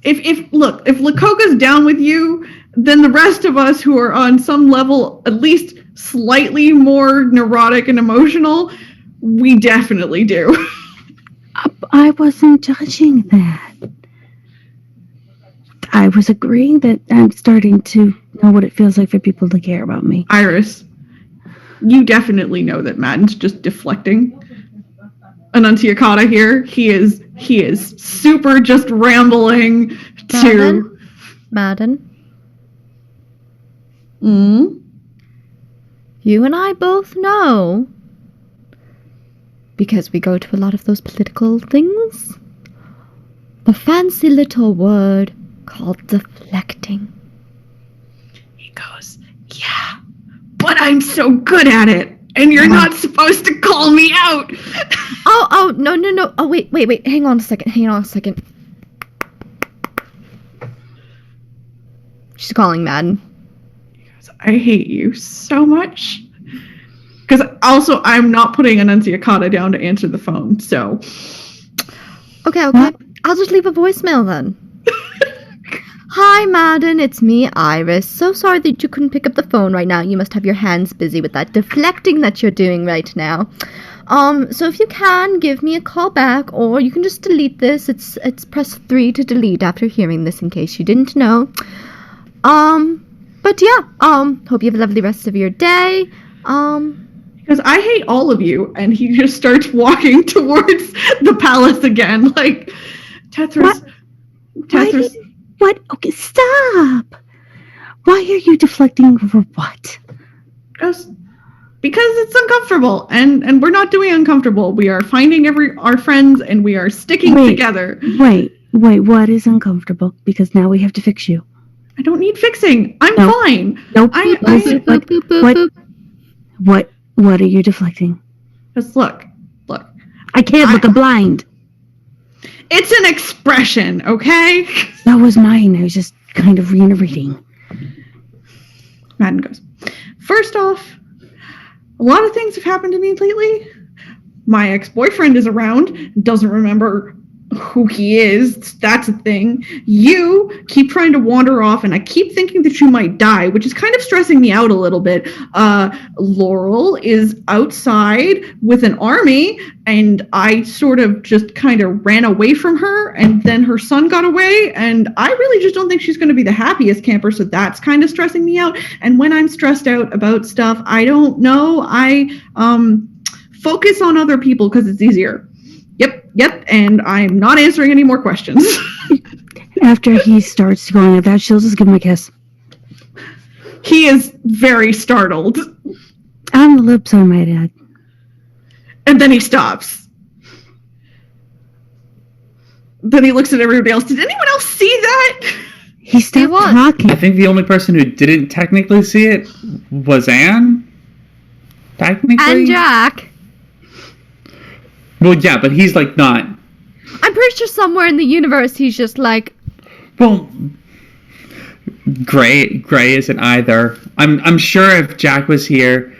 If Lakoka's down with you, then the rest of us who are on some level at least slightly more neurotic and emotional, we definitely do. I wasn't judging that. I was agreeing that I'm starting to know what it feels like for people to care about me. Iris, you definitely know that Madden's just deflecting. Annunciata here, he is super just rambling to Madden, Mm? you and I both know, because we go to a lot of those political things, the fancy little word called deflecting. He goes, yeah, but I'm so good at it, and you're not supposed to call me out. Oh, no. Oh, wait. Hang on a second. She's calling Madden. I hate you so much. Because also, I'm not putting Annunciata down to answer the phone, so. Okay. I'll just leave a voicemail then. Hi, Madden. It's me, Iris. So sorry that you couldn't pick up the phone right now. You must have your hands busy with that deflecting that you're doing right now. So if you can, give me a call back, or you can just delete this. It's press 3 to delete after hearing this, in case you didn't know. But yeah, hope you have a lovely rest of your day. Because I hate all of you, and he just starts walking towards the palace again, like, Tetris. What? Okay, stop! Why are you deflecting over what? Just because it's uncomfortable, and we're not doing uncomfortable. We are finding our friends, and we are sticking together. Wait, what is uncomfortable? Because now we have to fix you. I don't need fixing. I'm fine. Nope. What are you deflecting? Just look. I can't look, I'm blind. It's an expression, okay? That was mine. I was just kind of reading. Madden goes, first off, a lot of things have happened to me lately. My ex-boyfriend is around, doesn't remember who he is. That's a thing. You keep trying to wander off, and I keep thinking that you might die, which is kind of stressing me out a little bit. Laurel is outside with an army, and I sort of just kind of ran away from her, and then her son got away, and I really just don't think she's going to be the happiest camper, so that's kind of stressing me out. And when I'm stressed out about stuff, I don't know, I focus on other people because it's easier. Yep, and I'm not answering any more questions. After he starts going at that, she'll just give him a kiss. He is very startled. On the lips, I might add. And then he stops. Then he looks at everybody else. Did anyone else see that? He stopped talking. I think the only person who didn't technically see it was Anne. Technically. And Jack. Well, yeah, but he's like not. I'm pretty sure somewhere in the universe he's just like. Well, Gray isn't either. I'm sure if Jack was here,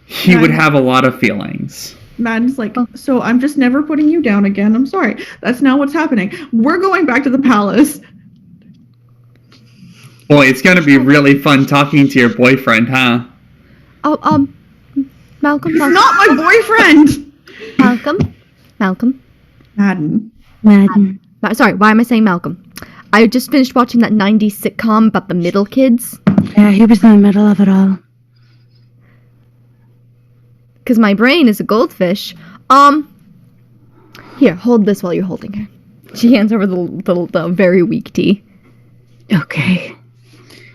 he would have a lot of feelings. Madden's like, so I'm just never putting you down again. I'm sorry. That's not what's happening. We're going back to the palace. Boy, it's gonna be really fun talking to your boyfriend, huh? Oh, Malcolm. He's not my boyfriend. Malcolm. Madden. Sorry, why am I saying Malcolm? I just finished watching that 90s sitcom about the middle kids. Yeah, he was in the middle of it all. Because my brain is a goldfish. Here, hold this while you're holding her. She hands over the very weak tea. Okay.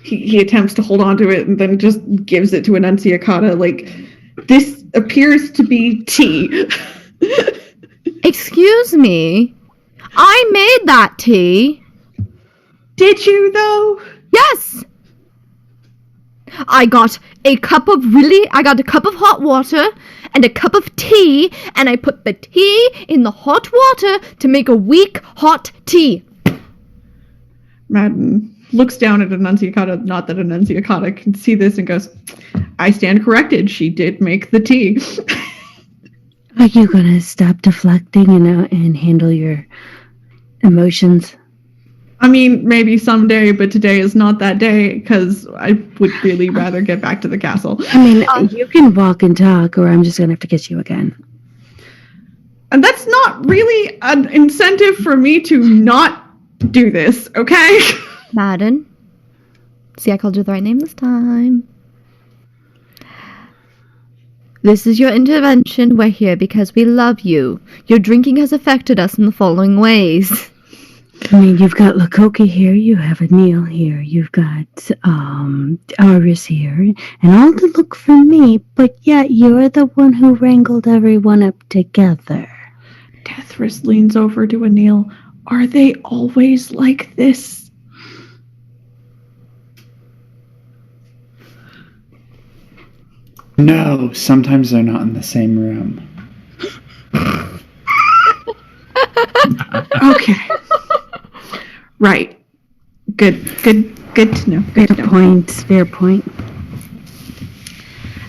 He attempts to hold on to it and then just gives it to Annunciata. Like, this appears to be tea. Excuse me? I made that tea. Did you, though? Yes! I got a cup of hot water and a cup of tea, and I put the tea in the hot water to make a weak hot tea. Madden looks down at Annunciata, not that Annunciata can see this, and goes, I stand corrected. She did make the tea. Are you gonna stop deflecting and handle your emotions? I mean, maybe someday, but today is not that day, because I would really rather get back to the castle. I mean, you can walk and talk, or I'm just gonna have to kiss you again. And that's not really an incentive for me to not do this, okay? Madden. See, I called you the right name this time. This is your intervention. We're here because we love you. Your drinking has affected us in the following ways. I mean, you've got Lakoki here, you have a Neil here, you've got Aris here, and all to look for me, but yet you're the one who wrangled everyone up together. Tethris leans over to Anil. Are they always like this? No, sometimes they're not in the same room. Okay. Right. Good to know. Good to know. Fair point.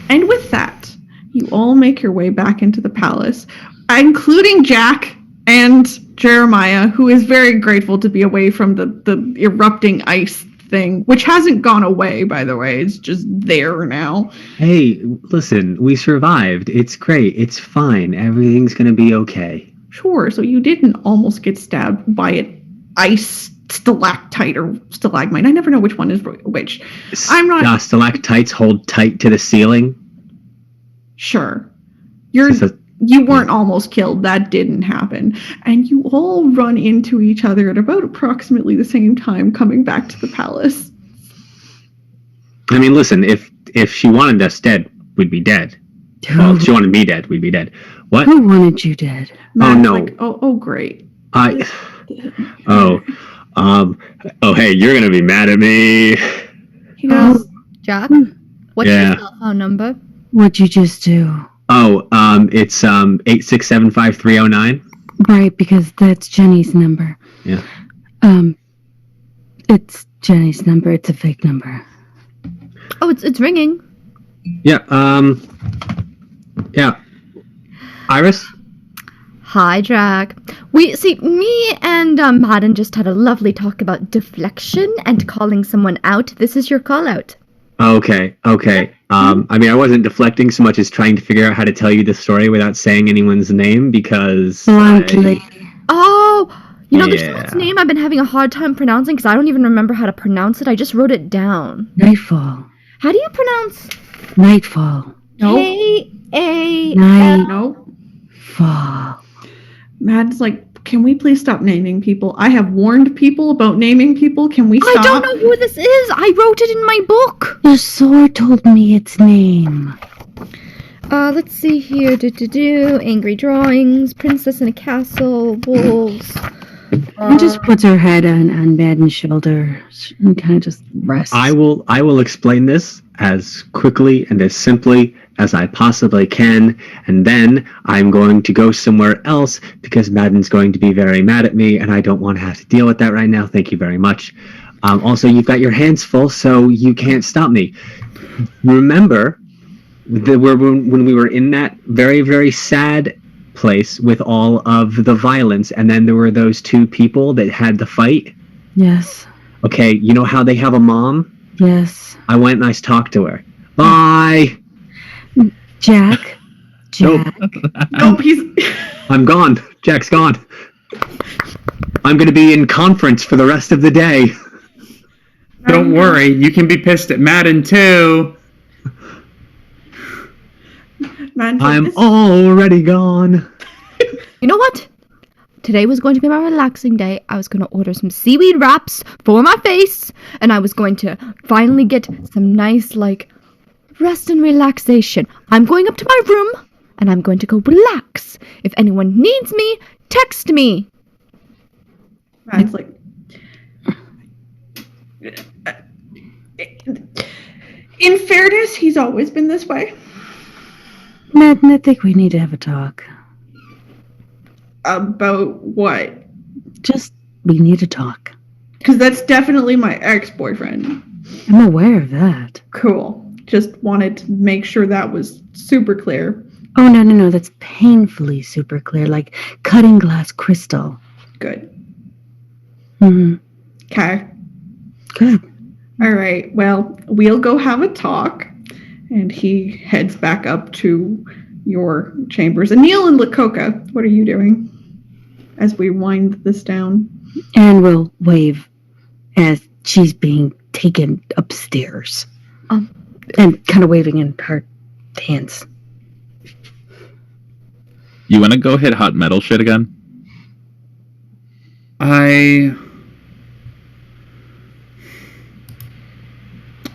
And with that, you all make your way back into the palace, including Jack and Jeremiah, who is very grateful to be away from the erupting ice thing, which hasn't gone away, by the way. It's just there now. Hey, listen, we survived. It's great. It's fine. Everything's gonna be okay. Sure, so you didn't almost get stabbed by an ice stalactite or stalagmite. I never know which one is which. I'm not Stalactites hold tight to the ceiling. sure. It's a- You weren't almost killed. That didn't happen. And you all run into each other at about approximately the same time coming back to the palace. I mean, listen, if she wanted us dead, we'd be dead. Well, if she wanted me dead, we'd be dead. What? Who wanted you dead? Matt's no. like, oh, great. Hey, you're gonna be mad at me. He goes, Jack, what's Yeah. your cell phone number? What'd you just do? It's 8675309. Right, because that's Jenny's number. Yeah. It's Jenny's number. It's a fake number. Oh, it's ringing. Yeah. Yeah. Iris. Hi, Jack. Me and Madden just had a lovely talk about deflection and calling someone out. This is your call out. Okay. I mean, I wasn't deflecting so much as trying to figure out how to tell you the story without saying anyone's name because. Bluntly. Oh, there's Yeah. someone's name I've been having a hard time pronouncing because I don't even remember how to pronounce it. I just wrote it down. Nightfall. How do you pronounce Nightfall. nope, Nightfall. nope. Matt's like, can we please stop naming people? I have warned people about naming people. Can we stop? I don't know who this is. I wrote it in my book. The sword told me its name. Let's see here. Angry drawings, princess in a castle, wolves. And just puts her head on Madden's shoulder and kind of just rests. I will explain this as quickly and as simply as I possibly can, and then I'm going to go somewhere else because Madden's going to be very mad at me, and I don't want to have to deal with that right now. Thank you very much. Also, you've got your hands full, so you can't stop me. Remember when we were in that very, very sad place with all of the violence, and then there were those two people that had the fight? Yes. Okay, you know how they have a mom? Yes. I went and I talked to her. Bye! Jack. Nope. Nope, he's. I'm gone. Jack's gone. I'm going to be in conference for the rest of the day. Don't worry, you can be pissed at Madden too. Matt's like, I'm this- already gone. You know what? Today was going to be my relaxing day. I was going to order some seaweed wraps for my face, and I was going to finally get some nice, rest and relaxation. I'm going up to my room, and I'm going to go relax. If anyone needs me, text me. Matt's like, In fairness, he's always been this way. Madden, I think we need to have a talk. About what? Just, we need to talk. Because that's definitely my ex-boyfriend. I'm aware of that. Cool. Just wanted to make sure that was super clear. Oh, no, that's painfully super clear, like cutting glass crystal. Good. Mm-hmm. Okay. Good. All right. Well, we'll go have a talk. And he heads back up to your chambers. Anil and Lakoka, what are you doing as we wind this down? And we'll wave as she's being taken upstairs. And kind of waving in her hands. You want to go hit hot metal shit again? I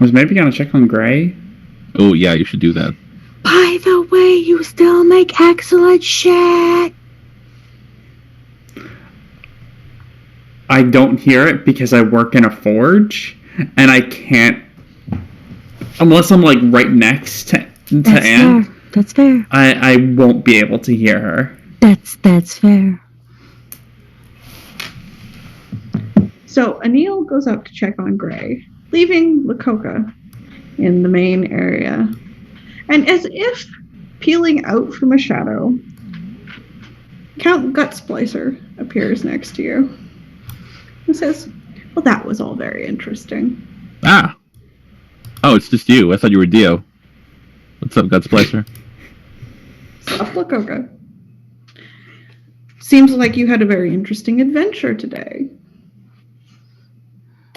was maybe gonna check on Gray. Oh, yeah, you should do that. By the way, you still make excellent shit. I don't hear it because I work in a forge, and I can't, unless I'm like right next to Anne. Fair. That's fair. I won't be able to hear her. That's fair. So Anil goes up to check on Gray, leaving Lakoka in the main area. And as if peeling out from a shadow, Count Gutsplicer appears next to you and says, well, that was all very interesting. Ah. Oh, it's just you. I thought you were Dio. What's up, Gutsplicer? Sup, Lakoka. Seems like you had a very interesting adventure today.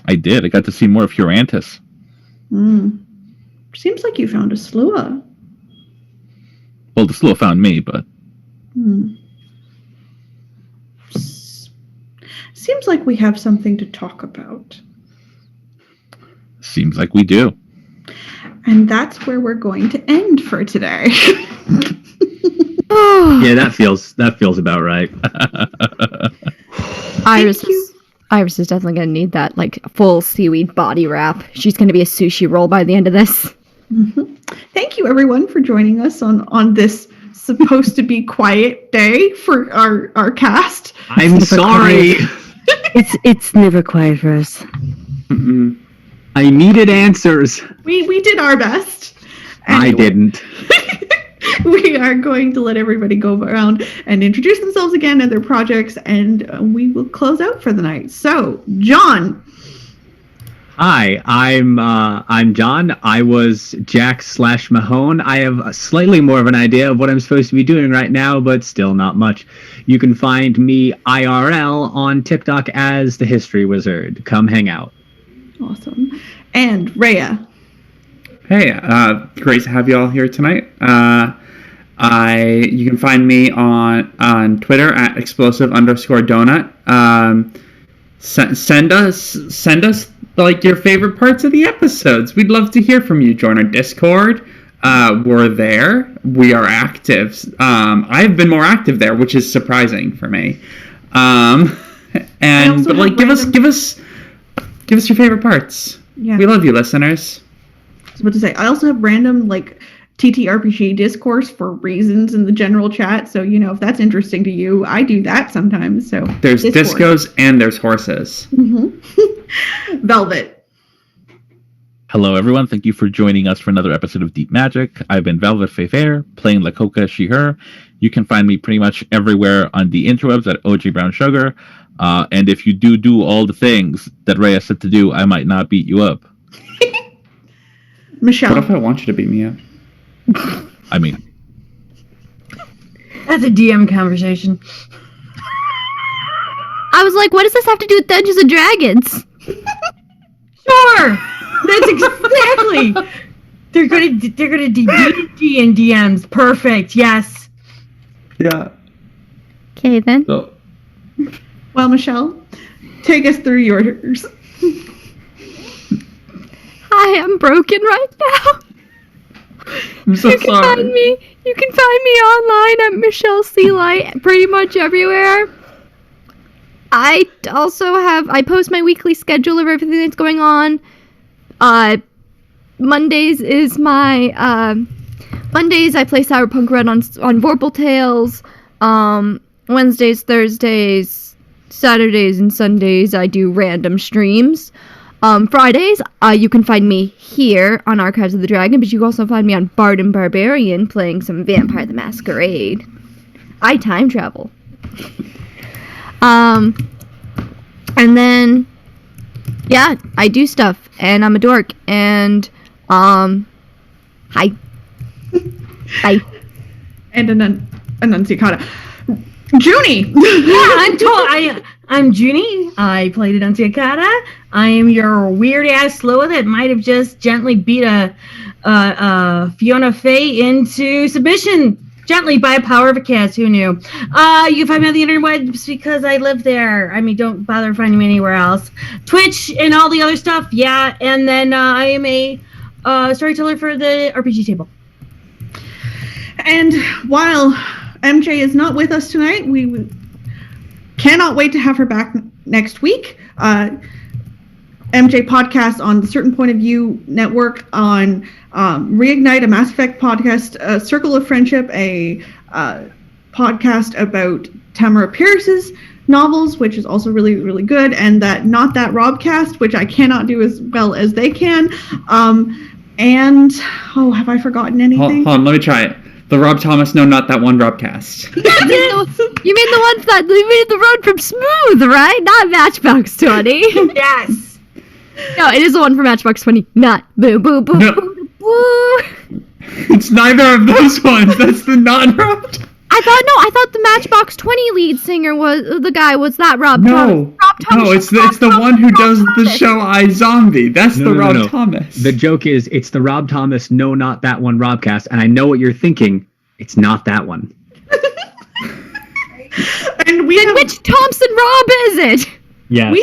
I did. I got to see more of Hurantis. Seems like you found a Slua. Well, the Slow found me, but... Seems like we have something to talk about. Seems like we do. And that's where we're going to end for today. Yeah, that feels about right. Iris is definitely gonna need that like full seaweed body wrap. She's gonna be a sushi roll by the end of this. Thank you, everyone, for joining us on this supposed to be quiet day for our cast. I'm sorry. It's never quiet for us. I needed answers. We did our best. I didn't. We are going to let everybody go around and introduce themselves again and their projects, and we will close out for the night. So, John. Hi, I'm John. I was Jack/Mahone. I have slightly more of an idea of what I'm supposed to be doing right now, but still not much. You can find me IRL on TikTok as the History Wizard. Come hang out. Awesome. And Rhea. Hey, great to have you all here tonight. You can find me on Twitter at explosive_donut. Send us like your favorite parts of the episodes. We'd love to hear from you. Join our Discord. We're there. We are active. I've been more active there, which is surprising for me. Give us your favorite parts. Yeah. We love you, listeners. I was about to say, I also have random TTRPG discourse for reasons in the general chat. So, if that's interesting to you, I do that sometimes. So there's Discord. discos and there's horses. Velvet. Hello, everyone. Thank you for joining us for another episode of Deep Magic. I've been Velvet Fair, playing Lakoka, she, her. You can find me pretty much everywhere on the interwebs at OG Brown Sugar. And if you do all the things that Rhea said to do, I might not beat you up. Michelle. What if I want you to beat me up? I mean... That's a DM conversation. I was like, what does this have to do with Dungeons and Dragons? Sure! That's exactly! They're gonna do D&D and DMs. Perfect, yes. Yeah. Okay, then. So, Well, Michelle, take us through yours. Hi, I'm broken right now. I'm so You can find me online at Michelle C. Light pretty much everywhere. I also I post my weekly schedule of everything that's going on. Mondays is my Mondays I play Cyberpunk Red on Vorpal Tales. Wednesdays, Thursdays, Saturdays, and Sundays I do random streams. Fridays, you can find me here on Archives of the Dragon, but you can also find me on Bard and Barbarian playing some Vampire the Masquerade. I time travel. And then, yeah, I do stuff, and I'm a dork, and, hi. Bye. And Enunciata. Junie! I'm Junie. I played Enunciata. I am your weird ass slow that might have just gently beat a Fiona Fey into submission. Gently by power of a cast. Who knew? You can find me on the interwebs because I live there. I mean, don't bother finding me anywhere else. Twitch and all the other stuff. Yeah, and then I am a storyteller for the RPG table. And while MJ is not with us tonight, we cannot wait to have her back next week. MJ podcast on the Certain Point of View Network, on Reignite, a Mass Effect podcast, Circle of Friendship, a podcast about Tamara Pierce's novels, which is also really, really good, and that Not That Robcast, which I cannot do as well as they can. And, have I forgotten anything? Hold on, let me try it. The Rob Thomas, no, not that one Robcast. You mean the ones that leave the road from Smooth, right? Not Matchbox 20. Yes. No, it is the one from Matchbox 20. Not boo boo boo No. boo boo. It's neither of those ones. That's the non-Rob. I thought the Matchbox 20 lead singer was that Rob Thomas. No, Rob Thomas. no, it's the one who does the show iZombie. That's the Rob Thomas. The joke is, it's the Rob Thomas, no, not that one Robcast, and I know what you're thinking. It's not that one. And which Thompson Rob is it? Yes.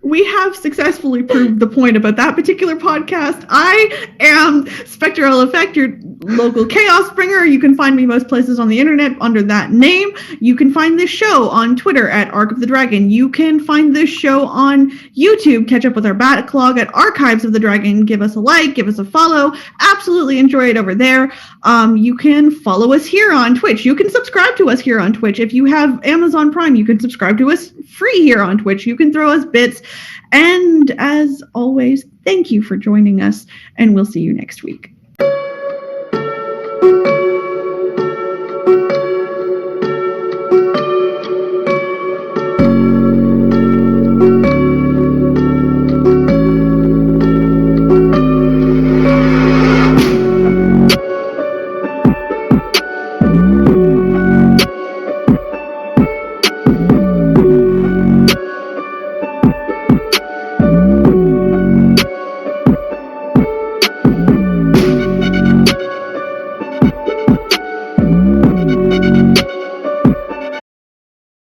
We have successfully proved the point about that particular podcast. I am Spectral Effect, your local chaos bringer. You can find me most places on the internet under that name. You can find this show on Twitter at Arc of the Dragon. You can find this show on YouTube. Catch up with our backlog at Archives of the Dragon. Give us a like, give us a follow. Absolutely enjoy it over there. You can follow us here on Twitch. You can subscribe to us here on Twitch. If you have Amazon Prime, you can subscribe to us free here on Twitch. You can throw us bits. And as always, thank you for joining us, and we'll see you next week.